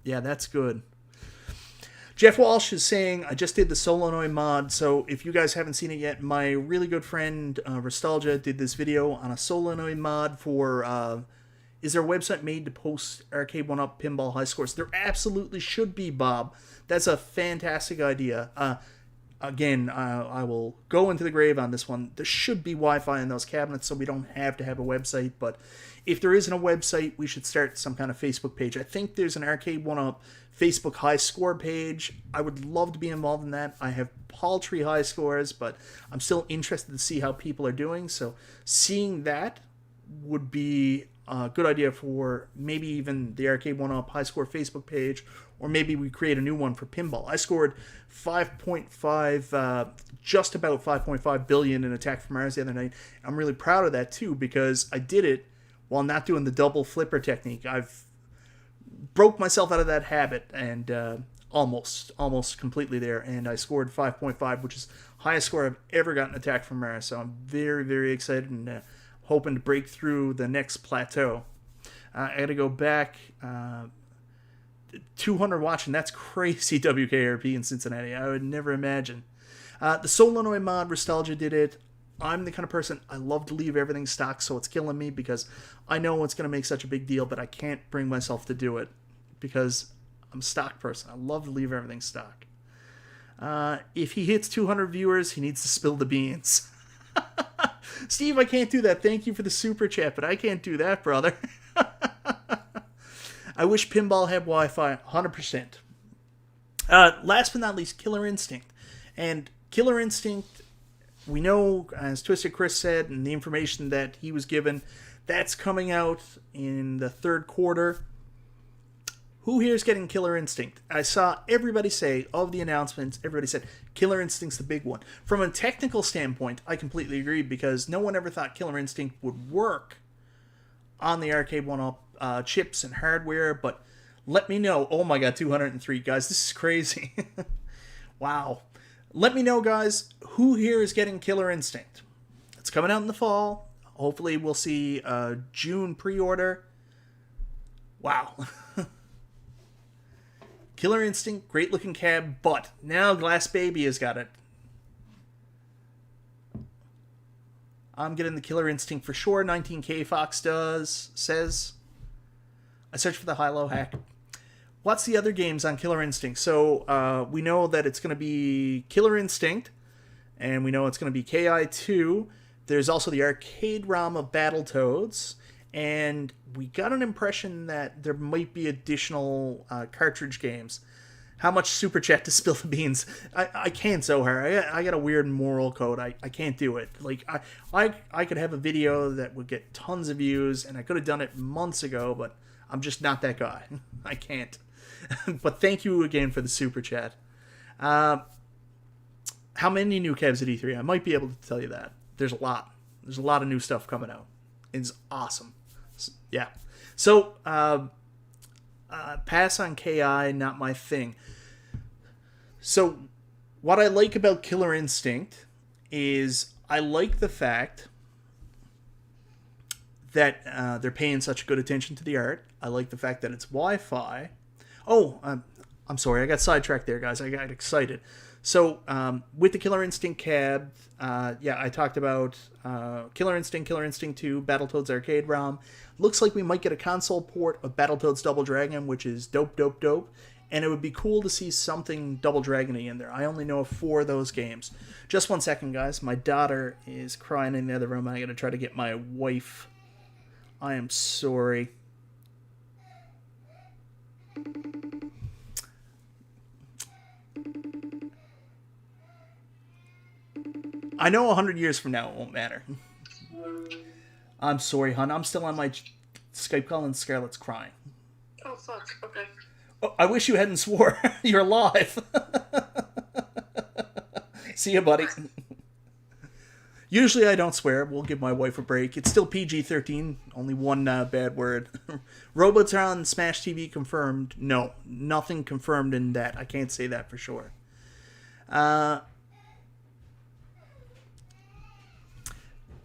[SPEAKER 1] Yeah, that's good. Jeff Walsh is saying, I just did the Solenoid mod, so if you guys haven't seen it yet, my really good friend Nostalgia did this video on a Solenoid mod for, is there a website made to post Arcade1Up pinball high scores? There absolutely should be, Bob. That's a fantastic idea. Again, I will go into the grave on this one. There should be Wi-Fi in those cabinets, so we don't have to have a website. But if there isn't a website, we should start some kind of Facebook page. I think there's an Arcade1Up Facebook high score page. I would love to be involved in that. I have paltry high scores, but I'm still interested to see how people are doing. So seeing that would be a good idea for maybe even the Arcade1Up high score Facebook page, or maybe we create a new one for pinball. I scored 5.5, just about 5.5 billion in Attack from Mars the other night. I'm really proud of that too, because I did it while not doing the double flipper technique. I've broke myself out of that habit, and almost completely there, and I scored 5.5, which is the highest score I've ever gotten Attack from Mars. So I'm very, very excited, and hoping to break through the next plateau. I got to go back. 200 watching, that's crazy. WKRP in Cincinnati, I would never imagine. The Solenoid mod, Nostalgia did it. I'm the kind of person, I love to leave everything stock, so it's killing me because I know it's going to make such a big deal, but I can't bring myself to do it because I'm a stock person. I love to leave everything stock. If he hits 200 viewers, he needs to spill the beans. Steve, I can't do that. Thank you for the super chat, but I can't do that, brother. I wish pinball had Wi-Fi, 100%. Last but not least, Killer Instinct. And Killer Instinct, we know, as Twisted Chris said, and the information that he was given, that's coming out in the third quarter. Who here is getting Killer Instinct? I saw everybody say, of the announcements, everybody said, Killer Instinct's the big one. From a technical standpoint, I completely agree, because no one ever thought Killer Instinct would work on the Arcade1Up chips and hardware, but let me know. Oh my god, 203, guys, this is crazy. Wow. Let me know, guys, who here is getting Killer Instinct. It's coming out in the fall. Hopefully we'll see June pre-order. Wow. Killer Instinct, great looking cab, but now Glass Baby has got it. I'm getting the Killer Instinct for sure. 19K Fox says. I searched for the high-low hack. What's the other games on Killer Instinct? So we know that it's going to be Killer Instinct, and we know it's going to be KI2. There's also the arcade ROM of Battletoads, and we got an impression that there might be additional cartridge games. How much super chat to spill the beans? I can't, Zohar. I got a weird moral code. I can't do it. Like I could have a video that would get tons of views, and I could have done it months ago, but I'm just not that guy. I can't. But thank you again for the super chat. How many new cabs at E3? I might be able to tell you that. There's a lot. There's a lot of new stuff coming out. It's awesome. Yeah. So, pass on KI, not my thing. So, what I like about Killer Instinct is I like the fact that they're paying such good attention to the art. I like the fact that it's Wi-Fi. Oh, I'm sorry, I got sidetracked there, guys. I got excited. So, with the Killer Instinct cab, I talked about Killer Instinct, Killer Instinct 2, Battletoads Arcade ROM. Looks like we might get a console port of Battletoads Double Dragon, which is dope. And it would be cool to see something Double Dragon-y in there. I only know of 4 of those games. Just one second, guys. My daughter is crying in the other room. I gotta try to get my wife. I am sorry. I know 100 years from now it won't matter. I'm sorry, hon. I'm still on my Skype call and Scarlett's crying.
[SPEAKER 2] Oh, fuck. Okay.
[SPEAKER 1] Oh, I wish you hadn't swore. You're alive. See ya, buddy. Usually I don't swear. We'll give my wife a break. It's still PG-13. Only one bad word. Robots are on Smash TV confirmed. No, nothing confirmed in that. I can't say that for sure.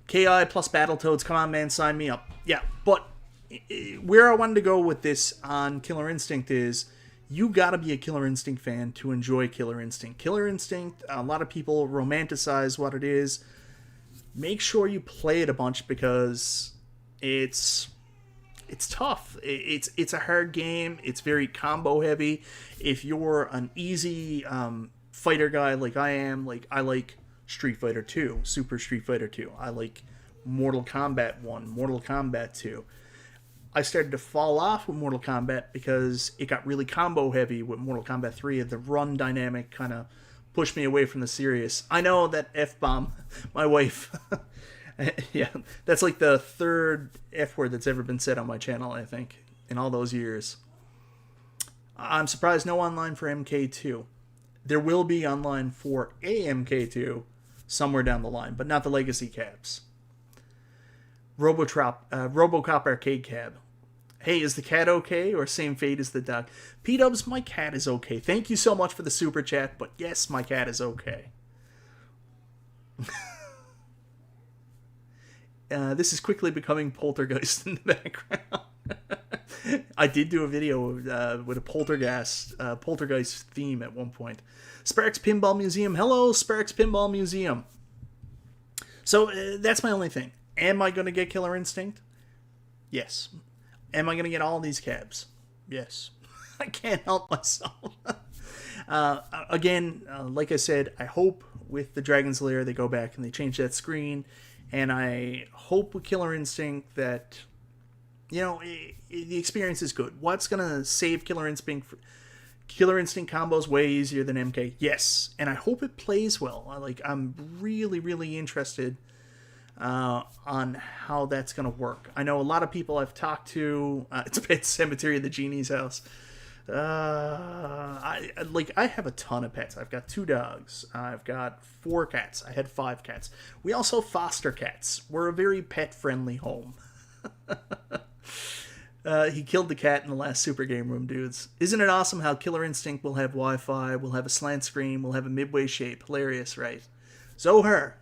[SPEAKER 1] KI plus Battletoads. Come on, man. Sign me up. Yeah, but where I wanted to go with this on Killer Instinct is you gotta be a Killer Instinct fan to enjoy Killer Instinct. Killer Instinct, a lot of people romanticize what it is. Make sure you play it a bunch because it's tough. It's a hard game. It's very combo heavy. If you're an easy fighter guy like I am, like I like Street Fighter 2, Super Street Fighter 2. I like Mortal Kombat 1, Mortal Kombat 2. I started to fall off with Mortal Kombat because it got really combo heavy with Mortal Kombat 3. The run dynamic kind of pushed me away from the series. I know that F-bomb, my wife, yeah, that's like the third F word that's ever been said on my channel, I think, in all those years. I'm surprised no online for MK2. There will be online for a MK2 somewhere down the line, but not the Legacy cabs. RoboCop Arcade Cab. Hey, is the cat okay, or same fate as the dog? P-Dubs, my cat is okay. Thank you so much for the super chat, but yes, my cat is okay. This is quickly becoming Poltergeist in the background. I did do a video with a Poltergeist theme at one point. Sparks Pinball Museum. Hello, Sparks Pinball Museum. So that's my only thing. Am I going to get Killer Instinct? Yes. Am I going to get all these cabs? Yes. I can't help myself. Again, like I said, I hope with the Dragon's Lair they go back and they change that screen. And I hope with Killer Instinct that, the experience is good. What's going to save Killer Instinct? Killer Instinct combos way easier than MK. Yes. And I hope it plays well. I'm really, really interested on how that's going to work. I know a lot of people I've talked to. It's Pet Cemetery of the Genie's house. I have a ton of pets. I've got 2 dogs. I've got 4 cats. I had 5 cats. We also foster cats. We're a very pet-friendly home. He killed the cat in the last Super Game Room, dudes. Isn't it awesome how Killer Instinct will have Wi-Fi, will have a slant screen, will have a midway shape? Hilarious, right? Zohar,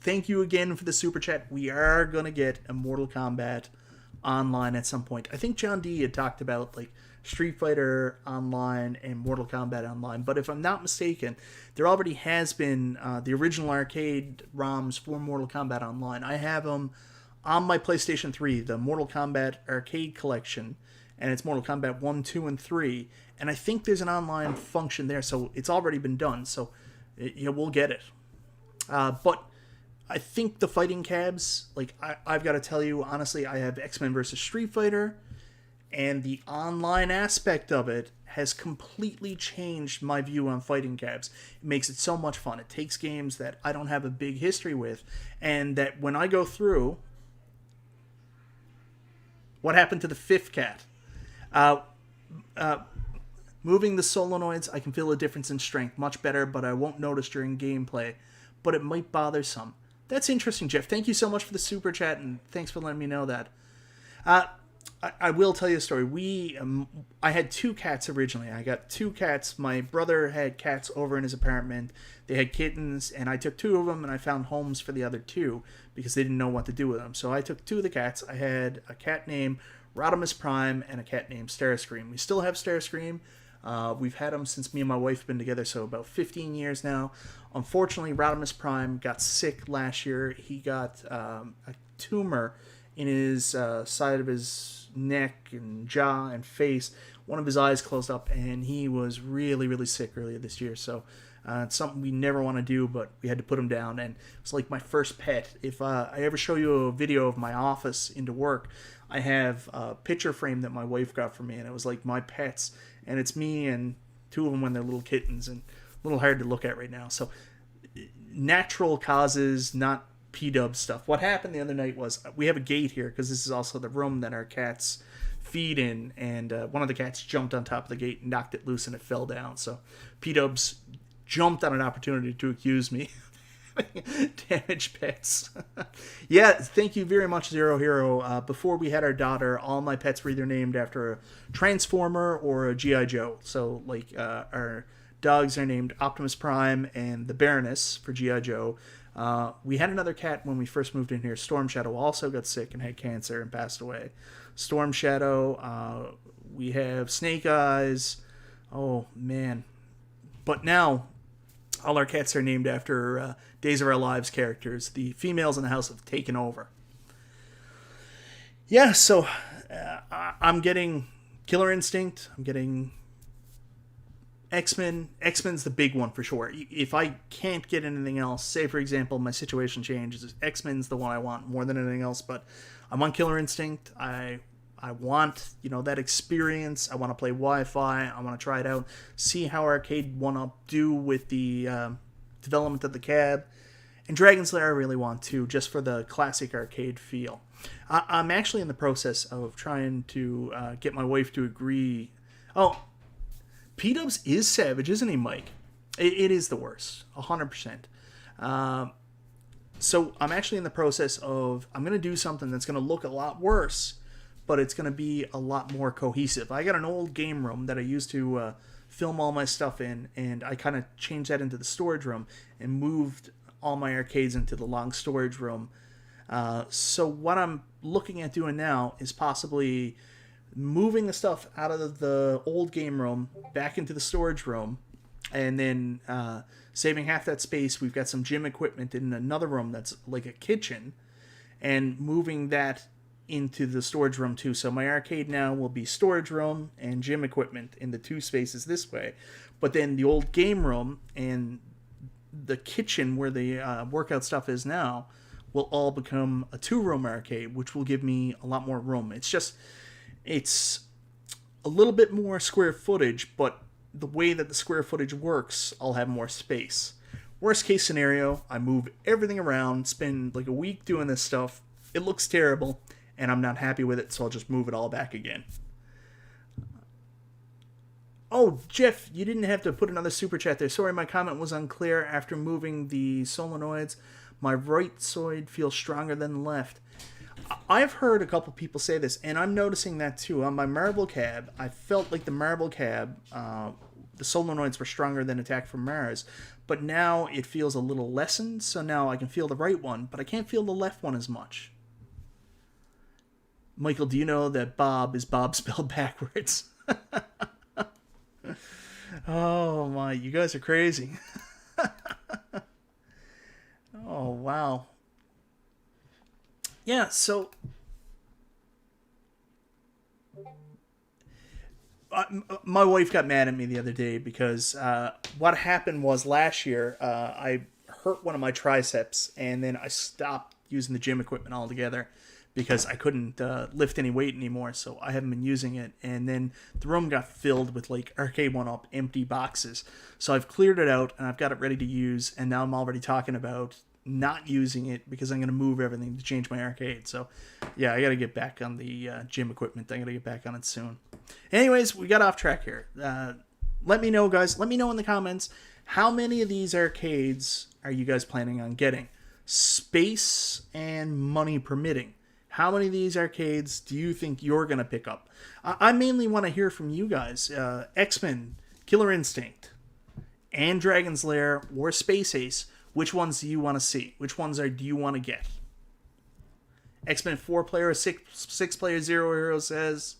[SPEAKER 1] thank you again for the super chat. We are going to get a Mortal Kombat online at some point. I think John D had talked about Street Fighter Online and Mortal Kombat Online, but if I'm not mistaken, there already has been the original arcade ROMs for Mortal Kombat Online. I have them on my PlayStation 3, the Mortal Kombat Arcade Collection, and it's Mortal Kombat 1, 2, and 3, and I think there's an online function there, so it's already been done, so we'll get it. But I think the fighting cabs, I've got to tell you, honestly, I have X-Men vs. Street Fighter, and the online aspect of it has completely changed my view on fighting cabs. It makes it so much fun. It takes games that I don't have a big history with, and that when I go through... What happened to the 5th cat? Moving the solenoids, I can feel a difference in strength. Much better, but I won't notice during gameplay. But it might bother some. That's interesting, Jeff. Thank you so much for the super chat, and thanks for letting me know that. I will tell you a story. I had 2 cats originally. I got 2 cats. My brother had cats over in his apartment. They had kittens, and I took 2 of them, and I found homes for the other 2 because they didn't know what to do with them. So I took 2 of the cats. I had a cat named Rodimus Prime and a cat named Starscream. We still have Starscream. We've had him since me and my wife have been together, so about 15 years now. Unfortunately, Rodimus Prime got sick last year. He got a tumor in his side of his neck and jaw and face. One of his eyes closed up, and he was really, really sick earlier this year. So it's something we never want to do, but we had to put him down. And it's like my first pet. If I ever show you a video of my office into work, I have a picture frame that my wife got for me, and it was like my pets. And it's me and 2 of them when they're little kittens, and a little hard to look at right now. So natural causes, not P-dub stuff. What happened the other night was we have a gate here because this is also the room that our cats feed in, and one of the cats jumped on top of the gate and knocked it loose, and it fell down. So P-dubs jumped on an opportunity to accuse me damaged pets. Yeah, thank you very much, Zero Hero. Before we had our daughter, all my pets were either named after a Transformer or a G.I. Joe. So our dogs are named Optimus Prime and the Baroness for G.I. Joe. We had another cat when we first moved in here. Storm Shadow also got sick and had cancer and passed away. Storm Shadow. We have Snake Eyes. Oh, man. But now, all our cats are named after Days of Our Lives characters. The females in the house have taken over. Yeah, so I'm getting Killer Instinct. I'm getting X-Men. X-Men's the big one for sure. If I can't get anything else, say for example my situation changes, X-Men's the one I want more than anything else, but I want Killer Instinct. I I want, that experience. I want to play Wi-Fi. I want to try it out, see how Arcade1Up do with the development of the cab. And Dragon's Lair I really want too, just for the classic arcade feel. I'm actually in the process of trying to get my wife to agree. Oh, P-Dubs is savage, isn't he, Mike? It is the worst, 100%. So I'm actually in the process of, I'm going to do something that's going to look a lot worse, but it's going to be a lot more cohesive. I got an old game room that I used to film all my stuff in, and I kind of changed that into the storage room and moved all my arcades into the long storage room. So what I'm looking at doing now is possibly moving the stuff out of the old game room back into the storage room, and then saving half that space. We've got some gym equipment in another room that's like a kitchen, and moving that into the storage room too. So my arcade now will be storage room and gym equipment in the two spaces this way, but then the old game room and the kitchen where the workout stuff is now will all become a 2-room arcade, which will give me a lot more room. It's a little bit more square footage, but the way that the square footage works, I'll have more space. Worst case scenario, I move everything around, spend like a week doing this stuff. It looks terrible, and I'm not happy with it, so I'll just move it all back again. Oh, Jeff, you didn't have to put another super chat there. Sorry, my comment was unclear. After moving the solenoids, my right side feels stronger than the left. I've heard a couple people say this, and I'm noticing that too. On my marble cab, I felt like the marble cab, the solenoids were stronger than Attack from Mars, but now it feels a little lessened, so now I can feel the right one, but I can't feel the left one as much. Michael, do you know that Bob is Bob spelled backwards? Oh my, you guys are crazy. Oh, wow. Yeah, so my wife got mad at me the other day because what happened was last year I hurt one of my triceps, and then I stopped using the gym equipment altogether because I couldn't lift any weight anymore, so I haven't been using it. And then the room got filled with like Arcade1Up empty boxes, so I've cleared it out and I've got it ready to use, and now I'm already talking about not using it because I'm going to move everything to change my arcade. So yeah, I got to get back on the gym equipment. I got to get back on it soon. Anyways, we got off track here. Let me know, guys. Let me know in the comments, how many of these arcades are you guys planning on getting? Space and money permitting. How many of these arcades do you think you're going to pick up? I mainly want to hear from you guys. X-Men, Killer Instinct, and Dragon's Lair, or Space Ace. Which ones do you want to see? Which ones do you want to get? X-Men 4-player, 6-player, Zero Hero says.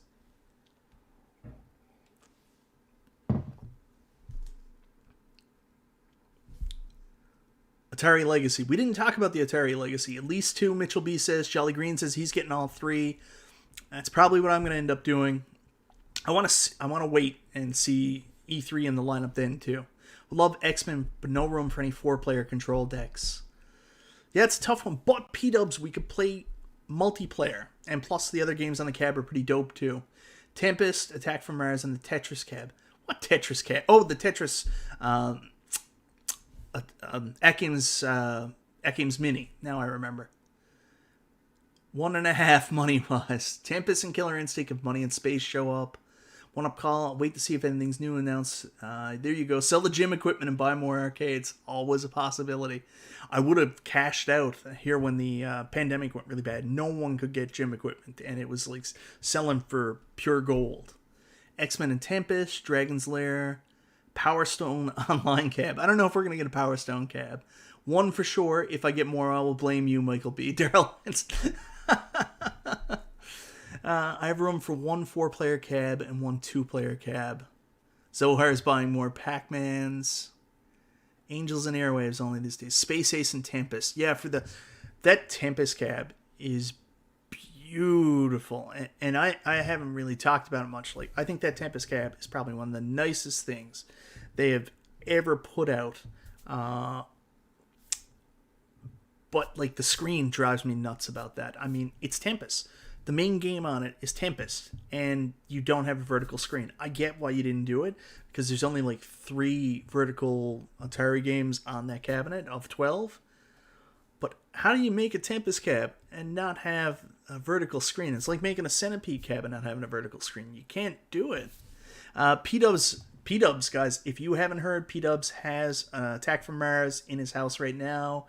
[SPEAKER 1] Atari Legacy. We didn't talk about the Atari Legacy. At least 2, Mitchell B says. Jolly Green says he's getting all 3. That's probably what I'm going to end up doing. I want to wait and see E3 in the lineup then too. Love X-Men, but no room for any 4-player control decks. Yeah, it's a tough one. But P-Dubs, we could play multiplayer. And plus the other games on the cab are pretty dope too. Tempest, Attack from Mars, and the Tetris cab. What Tetris cab? Oh, the Tetris... Ekim's Mini. Now I remember. 1.5 money-wise. Tempest and Killer Instinct if Money and Space show up. 1-Up call. Wait to see if anything's new announced. There you go. Sell the gym equipment and buy more arcades. Always a possibility. I would have cashed out here when the pandemic went really bad. No one could get gym equipment, and it was like selling for pure gold. X-Men and Tempest, Dragon's Lair, Power Stone Online cab. I don't know if we're going to get a Power Stone cab. One for sure. If I get more, I will blame you, Michael B. Daryl. I have room for 1 4-player cab and 1 2-player cab. Zohar is buying more Pac-Mans. Angels and Airwaves only these days. Space Ace and Tempest. Yeah, for that Tempest cab is beautiful. And I haven't really talked about it much. Like, I think that Tempest cab is probably one of the nicest things they have ever put out. But like the screen drives me nuts about that. I mean, it's Tempest. The main game on it is Tempest, and you don't have a vertical screen. I get why you didn't do it, because there's only like 3 vertical Atari games on that cabinet of 12. But how do you make a Tempest cab and not have a vertical screen? It's like making a Centipede cab and not having a vertical screen. You can't do it. P-Dubs, guys, if you haven't heard, P-Dubs has Attack from Mars in his house right now.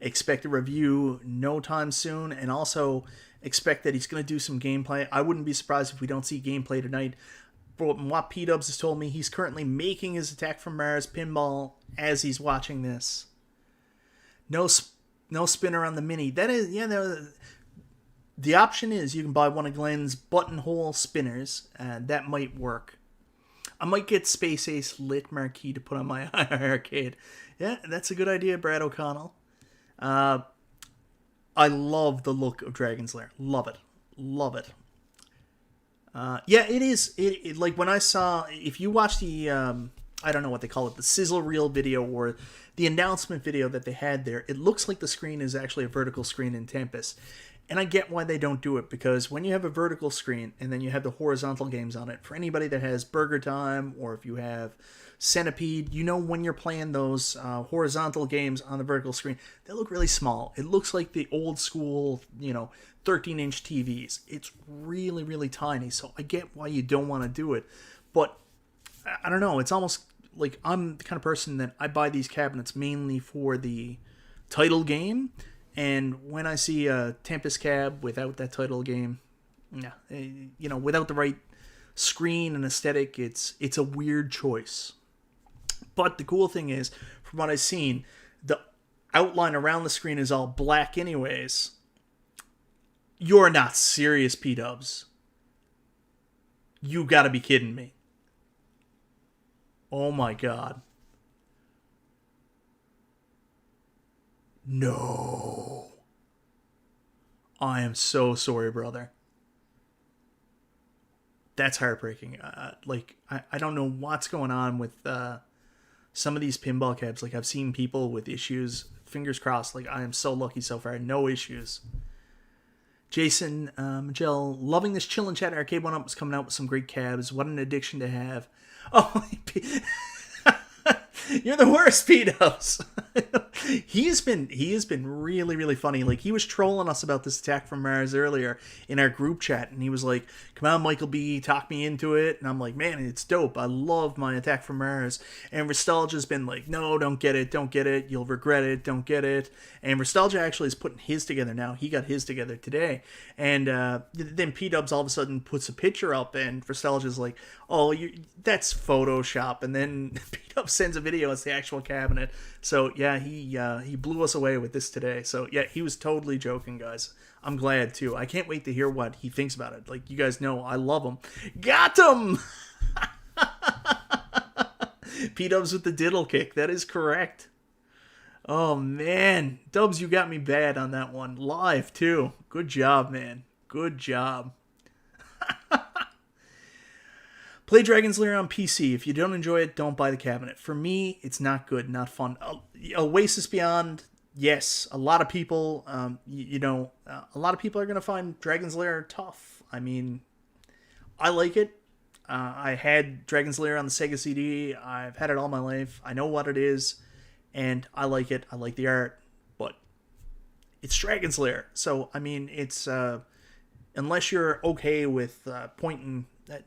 [SPEAKER 1] Expect a review no time soon, and also expect that he's going to do some gameplay. I wouldn't be surprised if we don't see gameplay tonight. But what P-Dubs has told me, he's currently making his Attack from Mars pinball as he's watching this. No spinner on the Mini. That is, the option is you can buy one of Glenn's buttonhole spinners, and that might work. I might get Space Ace lit marquee to put on my arcade. Yeah, that's a good idea, Brad O'Connell. I love the look of Dragon's Lair. Love it. Yeah, it is. It like when I saw, if you watch the, I don't know what they call it, the sizzle reel video or the announcement video that they had there, it looks like the screen is actually a vertical screen in Tempest. And I get why they don't do it, because when you have a vertical screen and then you have the horizontal games on it, for anybody that has Burger Time or if you have Centipede, you know when you're playing those horizontal games on the vertical screen, they look really small. It looks like the old school, 13-inch TVs. It's really, really tiny, so I get why you don't want to do it. But, I don't know, it's almost like I'm the kind of person that I buy these cabinets mainly for the title game. And when I see a Tempest cab without that title game, without the right screen and aesthetic, it's a weird choice. But the cool thing is, from what I've seen, the outline around the screen is all black anyways. You're not serious, P-Dubs. You gotta be kidding me. Oh my god. No. I am so sorry, brother. That's heartbreaking. I don't know what's going on with some of these pinball cabs. Like, I've seen people with issues. Fingers crossed. Like, I am so lucky so far. No issues. Jason, Michelle, loving this chill and chat. Arcade1Up is coming out with some great cabs. What an addiction to have. Oh, you're the worst, P-Dubs. He has been really, really funny. Like, he was trolling us about this Attack from Mars earlier in our group chat, and he was like, come on, Michael B, talk me into it. And I'm like, man, it's dope. I love my Attack from Mars. And Restalgia's been like, no, don't get it. You'll regret it. Don't get it. And Restalgia actually is putting his together now. He got his together today. And then P-Dubs all of a sudden puts a picture up, and Restalgia's like, oh, that's Photoshop. And then P-Dubs sends a video as the actual cabinet. So yeah, he blew us away with this today. So yeah, he was totally joking, guys. I'm glad too. I can't wait to hear what he thinks about it. Like, you guys know I love him. Got him. P-Dubs with the diddle kick. That is correct. Oh man, Dubs, you got me bad on that one. Live too. Good job, man. Good job. Play Dragon's Lair on PC. If you don't enjoy it, don't buy the cabinet. For me, it's not good, not fun. Oasis Beyond, yes. A lot of people, a lot of people are going to find Dragon's Lair tough. I mean, I like it. I had Dragon's Lair on the Sega CD. I've had it all my life. I know what it is, and I like it. I like the art, but it's Dragon's Lair. So, I mean, it's, unless you're okay with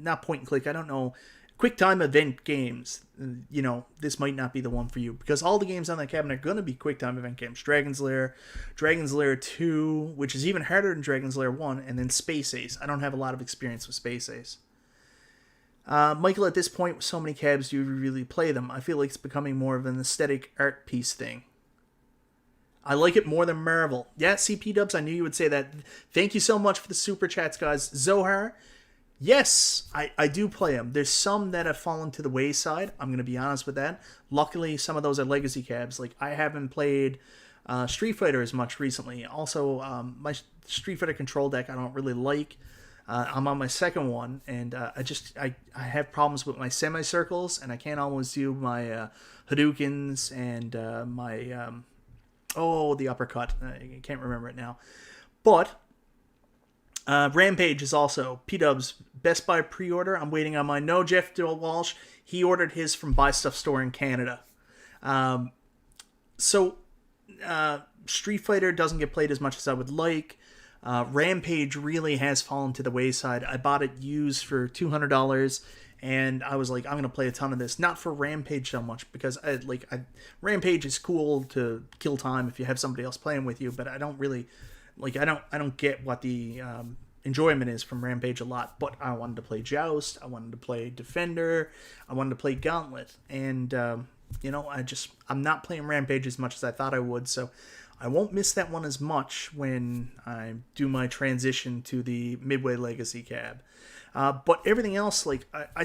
[SPEAKER 1] not point and click, I don't know, quick time event games, this might not be the one for you, because all the games on that cabinet are going to be quick time event games. Dragon's Lair 2, which is even harder than Dragon's Lair 1, and then Space Ace. I don't have a lot of experience with Space Ace. Michael, at this point, with so many cabs, do you really play them? I feel like it's becoming more of an aesthetic art piece thing. I like it more than Marvel. Yeah, CP Dubs, I knew you would say that. Thank you so much for the super chats, guys. Zohar, yes, I do play them. There's some that have fallen to the wayside. I'm going to be honest with that. Luckily, some of those are legacy cabs. Like, I haven't played Street Fighter as much recently. Also, my Street Fighter control deck I don't really like. I'm on my second one, and I have problems with my semicircles, and I can't always do my Hadoukens and the uppercut. I can't remember it now. But Rampage is also P-Dub's Best Buy pre-order. I'm waiting on mine. No, Jeff Walsh, he ordered his from Buy Stuff Store in Canada. So Street Fighter doesn't get played as much as I would like. Rampage really has fallen to the wayside. I bought it used for $200, and I was like, I'm gonna play a ton of this. Not for Rampage so much, because Rampage is cool to kill time if you have somebody else playing with you, but I don't really I don't get what the enjoyment is from Rampage a lot. But I wanted to play Joust, I wanted to play Defender, I wanted to play Gauntlet, and I'm not playing Rampage as much as I thought I would, so I won't miss that one as much when I do my transition to the Midway Legacy cab. But everything else, I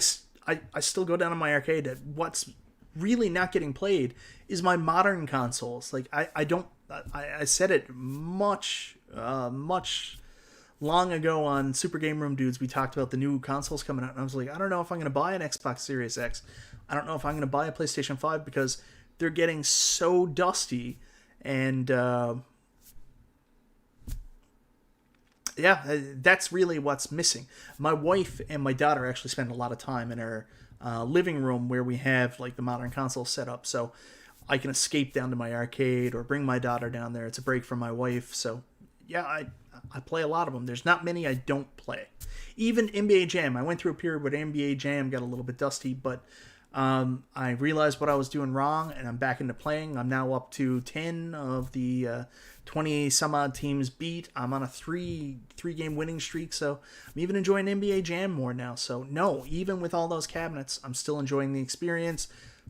[SPEAKER 1] still go down to my arcade. What's really not getting played is my modern consoles. I said it much long ago on Super Game Room Dudes. We talked about the new consoles coming out, and I was like, I don't know if I'm going to buy an Xbox Series X. I don't know if I'm going to buy a PlayStation 5 because they're getting so dusty. And that's really what's missing. My wife and my daughter actually spend a lot of time in our living room where we have the modern console set up, so I can escape down to my arcade or bring my daughter down there. It's a break from my wife. So yeah, I play a lot of them. There's not many I don't play. Even NBA Jam. I went through a period where NBA Jam got a little bit dusty, but I realized what I was doing wrong, and I'm back into playing. I'm now up to 10 of the 20 some odd teams beat. I'm on a three game winning streak, so I'm even enjoying NBA Jam more now. So no, even with all those cabinets, I'm still enjoying the experience.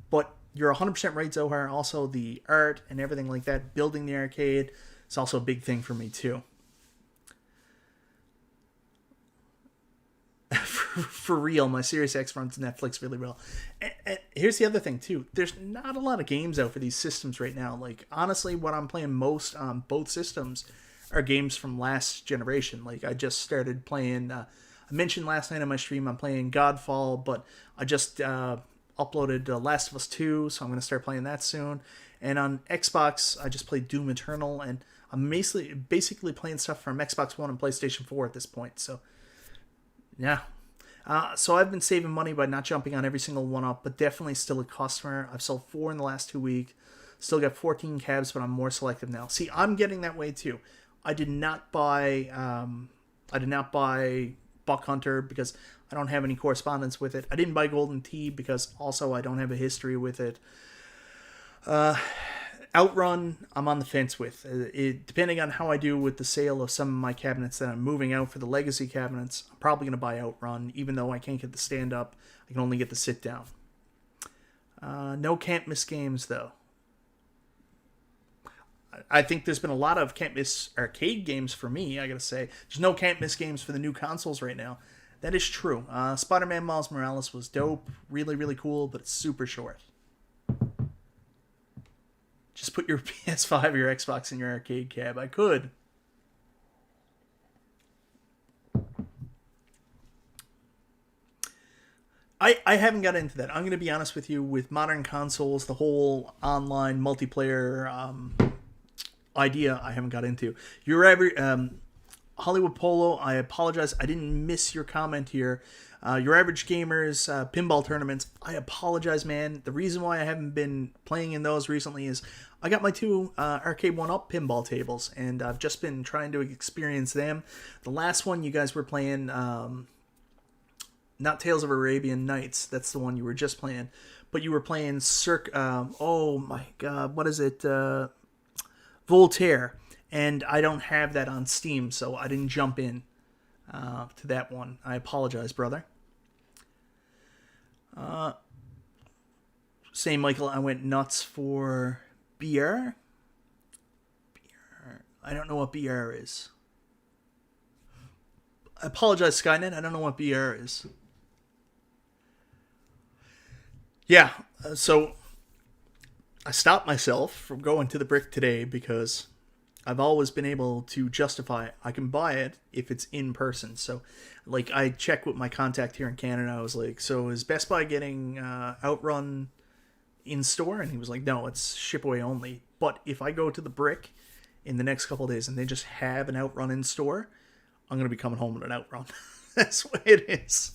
[SPEAKER 1] But you're 100% right, Zohar. Also, the art and everything like that, building the arcade, is also a big thing for me too. For real, my Series X runs Netflix really well. And here's the other thing too. There's not a lot of games out for these systems right now. Honestly, what I'm playing most on both systems are games from last generation. I just started playing, I mentioned last night on my stream, I'm playing Godfall, but I just uploaded Last of Us 2, so I'm going to start playing that soon. And on Xbox, I just played Doom Eternal, and I'm basically playing stuff from Xbox One and PlayStation 4 at this point. So yeah. So I've been saving money by not jumping on every single one up, but definitely still a customer. I've sold 4 in the last 2 weeks. Still got 14 cabs, but I'm more selective now. See, I'm getting that way too. I did not buy Buck Hunter because I don't have any correspondence with it. I didn't buy Golden Tee because also I don't have a history with it. Outrun, I'm on the fence with. Depending on how I do with the sale of some of my cabinets that I'm moving out for the legacy cabinets, I'm probably going to buy Outrun, even though I can't get the stand-up. I can only get the sit-down. No Can't Miss games, though. I think there's been a lot of Can't Miss arcade games for me, I gotta say. There's no Can't Miss games for the new consoles right now. That is true. Spider-Man Miles Morales was dope, really, really cool, but it's super short. Just put your PS5 or your Xbox in your arcade cab. I could. I haven't got into that. I'm going to be honest with you. With modern consoles, the whole online multiplayer idea, I haven't got into. Hollywood Polo, I apologize. I didn't miss your comment here. Your Average Gamers pinball tournaments, I apologize, man. The reason why I haven't been playing in those recently is I got my 2 Arcade1Up pinball tables, and I've just been trying to experience them. The last one you guys were playing, not Tales of Arabian Nights, that's the one you were just playing, but you were playing oh my god, what is it? Voltaire. And I don't have that on Steam, so I didn't jump in to that one. I apologize, brother. Same, Michael, I went nuts for BR. I don't know what BR is. I apologize, Skynet. I don't know what BR is. Yeah, so I stopped myself from going to the Brick today because I've always been able to justify I can buy it if it's in person. So, I checked with my contact here in Canada. I was like, so is Best Buy getting Outrun in store? And he was like, no, it's ship away only. But if I go to the Brick in the next couple of days and they just have an Outrun in store, I'm going to be coming home with an Outrun. That's what it is.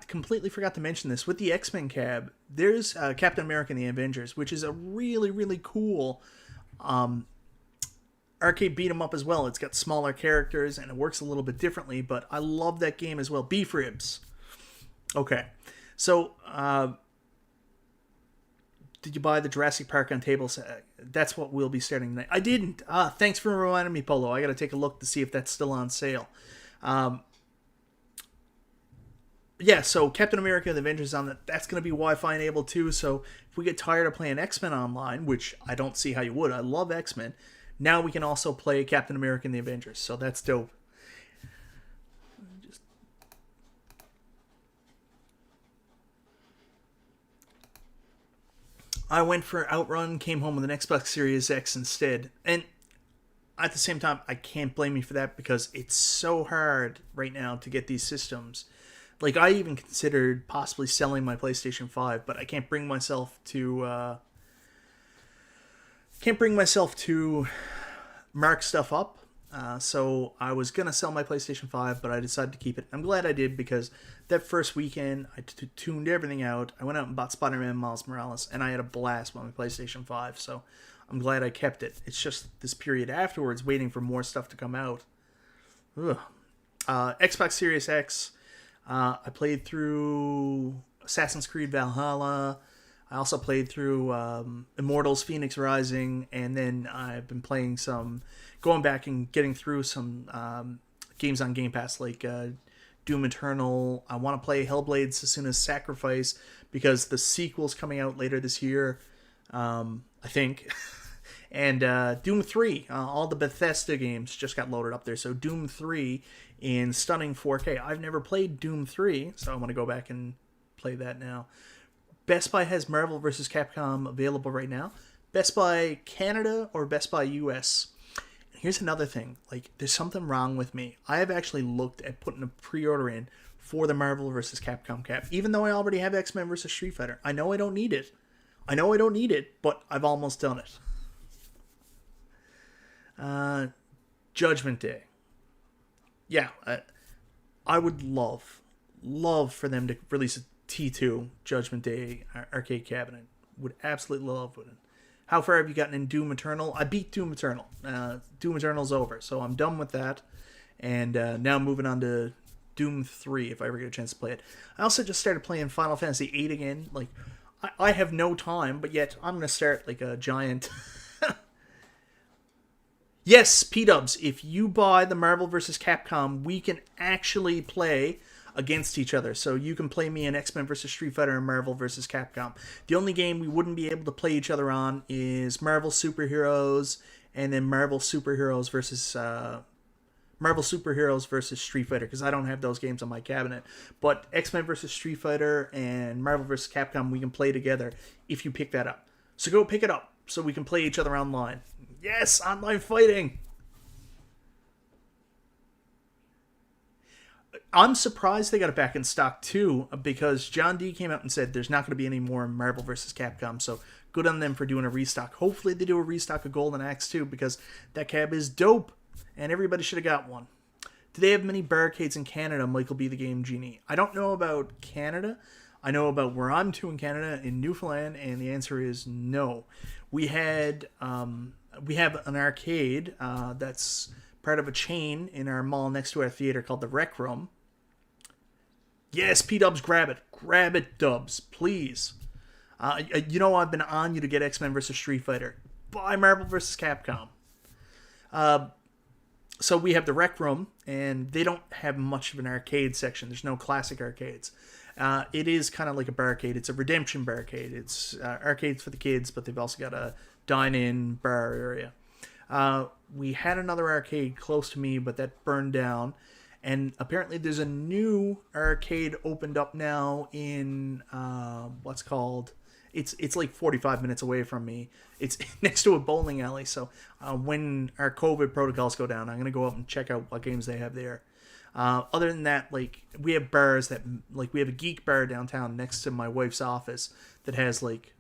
[SPEAKER 1] Completely forgot to mention this. With the X-Men cab, there's Captain America and the Avengers, which is a really, really cool arcade beat 'em up as well. It's got smaller characters and it works a little bit differently, but I love that game as well. Beef ribs. Okay. So, did you buy the Jurassic Park on tables? That's what we'll be starting tonight. I didn't. Thanks for reminding me, Polo. I got to take a look to see if that's still on sale. Yeah, so Captain America and the Avengers on that. That's going to be Wi-Fi enabled too. So if we get tired of playing X-Men online, which I don't see how you would, I love X-Men. Now we can also play Captain America and the Avengers. So that's dope. I went for Outrun, came home with an Xbox Series X instead. And at the same time, I can't blame you for that because it's so hard right now to get these systems. Like, I even considered possibly selling my PlayStation 5, but I can't bring myself to mark stuff up. So I was going to sell my PlayStation 5, but I decided to keep it. I'm glad I did because that first weekend, I tuned everything out. I went out and bought Spider-Man Miles Morales, and I had a blast with my PlayStation 5, so I'm glad I kept it. It's just this period afterwards, waiting for more stuff to come out. Xbox Series X, I played through Assassin's Creed Valhalla. I also played through Immortals Phoenix Rising, and then I've been playing going back and getting through some games on Game Pass, like Doom Eternal. I want to play Hellblade: Senua's Sacrifice, because the sequel's coming out later this year, I think. And Doom 3, all the Bethesda games just got loaded up there. So Doom 3 in stunning 4K. I've never played Doom 3, so I want to go back and play that now. Best Buy has Marvel vs. Capcom available right now. Best Buy Canada or Best Buy US. Here's another thing. Like, there's something wrong with me. I have actually looked at putting a pre-order in for the Marvel vs. Capcom cap, even though I already have X-Men vs. Street Fighter. I know I don't need it. But I've almost done it. Judgment Day. Yeah, I would love for them to release a T2 Judgment Day arcade cabinet. Would absolutely love it. How far have you gotten in Doom Eternal? I beat Doom Eternal. Doom Eternal's over, so I'm done with that. And now moving on to Doom 3, if I ever get a chance to play it. I also just started playing Final Fantasy VIII again. Like, I have no time, but yet I'm going to start like a giant... Yes, P-Dubs, if you buy the Marvel vs. Capcom, we can actually play against each other. So you can play me in X-Men vs. Street Fighter and Marvel vs. Capcom. The only game we wouldn't be able to play each other on is Marvel Superheroes, and then Marvel Superheroes versus Street Fighter, because I don't have those games on my cabinet. But X-Men vs. Street Fighter and Marvel vs. Capcom, we can play together if you pick that up. So go pick it up so we can play each other online. Yes, online fighting. I'm surprised they got it back in stock too, because John D came out and said there's not going to be any more Marvel vs. Capcom. So good on them for doing a restock. Hopefully they do a restock of Golden Axe too, because that cab is dope and everybody should have got one. Do they have many barricades in Canada, MichaelBtheGameGenie? I don't know about Canada. I know about where I'm to in Canada, in Newfoundland, and the answer is no. We have an arcade that's part of a chain in our mall next to our theater called the Rec Room. Yes, P-Dubs, grab it. Grab it, Dubs, please. I've been on you to get X-Men vs. Street Fighter. Buy Marvel vs. Capcom. So we have the Rec Room, and they don't have much of an arcade section. There's no classic arcades. It is kind of like a barcade. It's a redemption barcade. It's arcades for the kids, but they've also got a dine-in bar area. We had another arcade close to me, but that burned down. And apparently there's a new arcade opened up now in it's like 45 minutes away from me. It's next to a bowling alley. So when our COVID protocols go down, I'm going to go up and check out what games they have there. Other than that, like, we have bars that, like, we have a geek bar downtown next to my wife's office that has, like,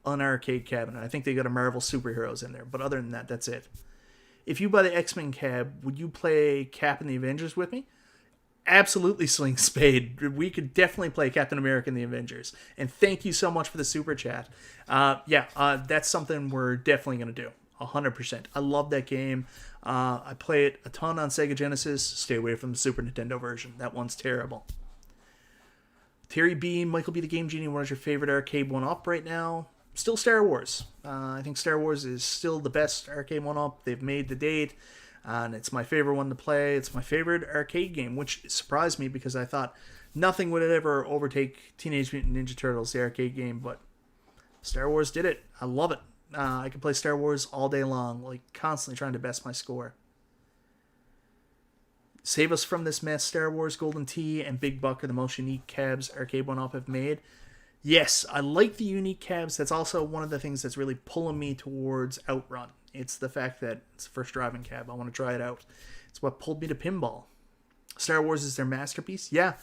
[SPEAKER 1] an arcade cabinet. I think they got a Marvel superheroes in there, but other than that, that's it. If you buy the X-Men cab, would you play Cap and the Avengers with me? Absolutely, Sling Spade. We could definitely play Captain America and the Avengers. And thank you so much for the super chat. That's something we're definitely going to do. 100%. I love that game. I play it a ton on Sega Genesis. Stay away from the Super Nintendo version. That one's terrible. Terry B, Michael B. the Game Genie, what is your favorite arcade one-up right now? Still Star Wars. I think Star Wars is still the best arcade one-up they've made to date. And it's my favorite one to play. It's my favorite arcade game, which surprised me because I thought nothing would ever overtake Teenage Mutant Ninja Turtles, the arcade game. But Star Wars did it. I love it. I can play Star Wars all day long, like constantly trying to best my score. Save us from this mess. Star Wars, Golden Tee, and Big Buck are the most unique cabs Arcade 1-Up have made. Yes, I like the unique cabs. That's also one of the things that's really pulling me towards Outrun. It's the fact that it's the first driving cab. I want to try it out. It's what pulled me to pinball. Star Wars is their masterpiece. Yeah,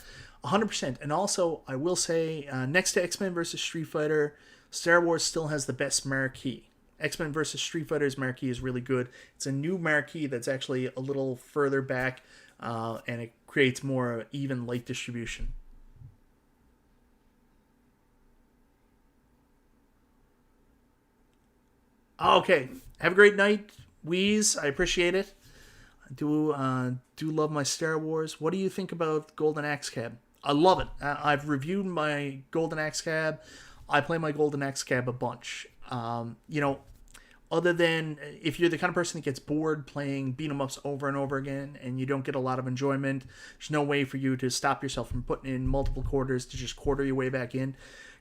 [SPEAKER 1] 100%. And also, I will say, next to X-Men vs. Street Fighter, Star Wars still has the best marquee. X-Men vs. Street Fighter's marquee is really good. It's a new marquee that's actually a little further back, and it creates more even light distribution. Okay, have a great night, Wheeze. I appreciate it. I do love my Star Wars. What do you think about Golden Axe Cab? I love it. I've reviewed my Golden Axe Cab. I play my Golden Axe Cab a bunch. Other than if you're the kind of person that gets bored playing beat 'em ups over and over again and you don't get a lot of enjoyment, there's no way for you to stop yourself from putting in multiple quarters to just quarter your way back in.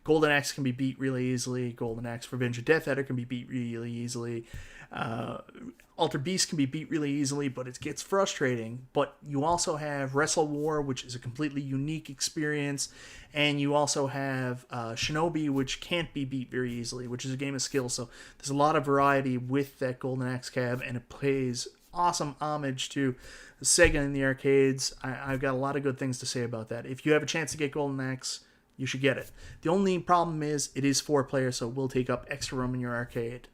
[SPEAKER 1] Golden Axe can be beat really easily. Golden Axe Revenge of Death Adder can be beat really easily. Alter Beast can be beat really easily, but it gets frustrating. But you also have Wrestle War, which is a completely unique experience. And you also have Shinobi, which can't be beat very easily, which is a game of skill. So there's a lot of variety with that Golden Axe Cab, and it plays awesome homage to Sega in the arcades. I've got a lot of good things to say about that. If you have a chance to get Golden Axe, you should get it. The only problem is it is 4-player, so it will take up extra room in your arcade.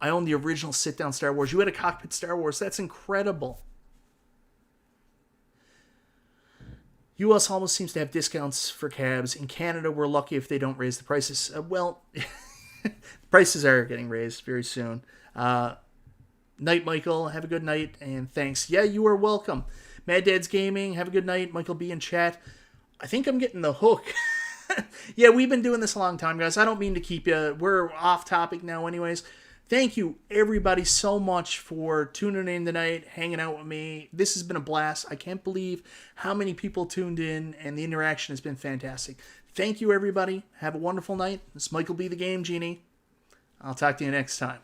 [SPEAKER 1] I own the original sit-down Star Wars. You had a cockpit Star Wars. That's incredible. US almost seems to have discounts for cabs. In Canada, we're lucky if they don't raise the prices. The prices are getting raised very soon. Night, Michael. Have a good night, and thanks. Yeah, you are welcome. Mad Dad's Gaming. Have a good night. Michael B in chat. I think I'm getting the hook. Yeah, we've been doing this a long time, guys. I don't mean to keep you. We're off topic now anyways. Thank you, everybody, so much for tuning in tonight, hanging out with me. This has been a blast. I can't believe how many people tuned in, and the interaction has been fantastic. Thank you, everybody. Have a wonderful night. This is Michael B. the Game Genie. I'll talk to you next time.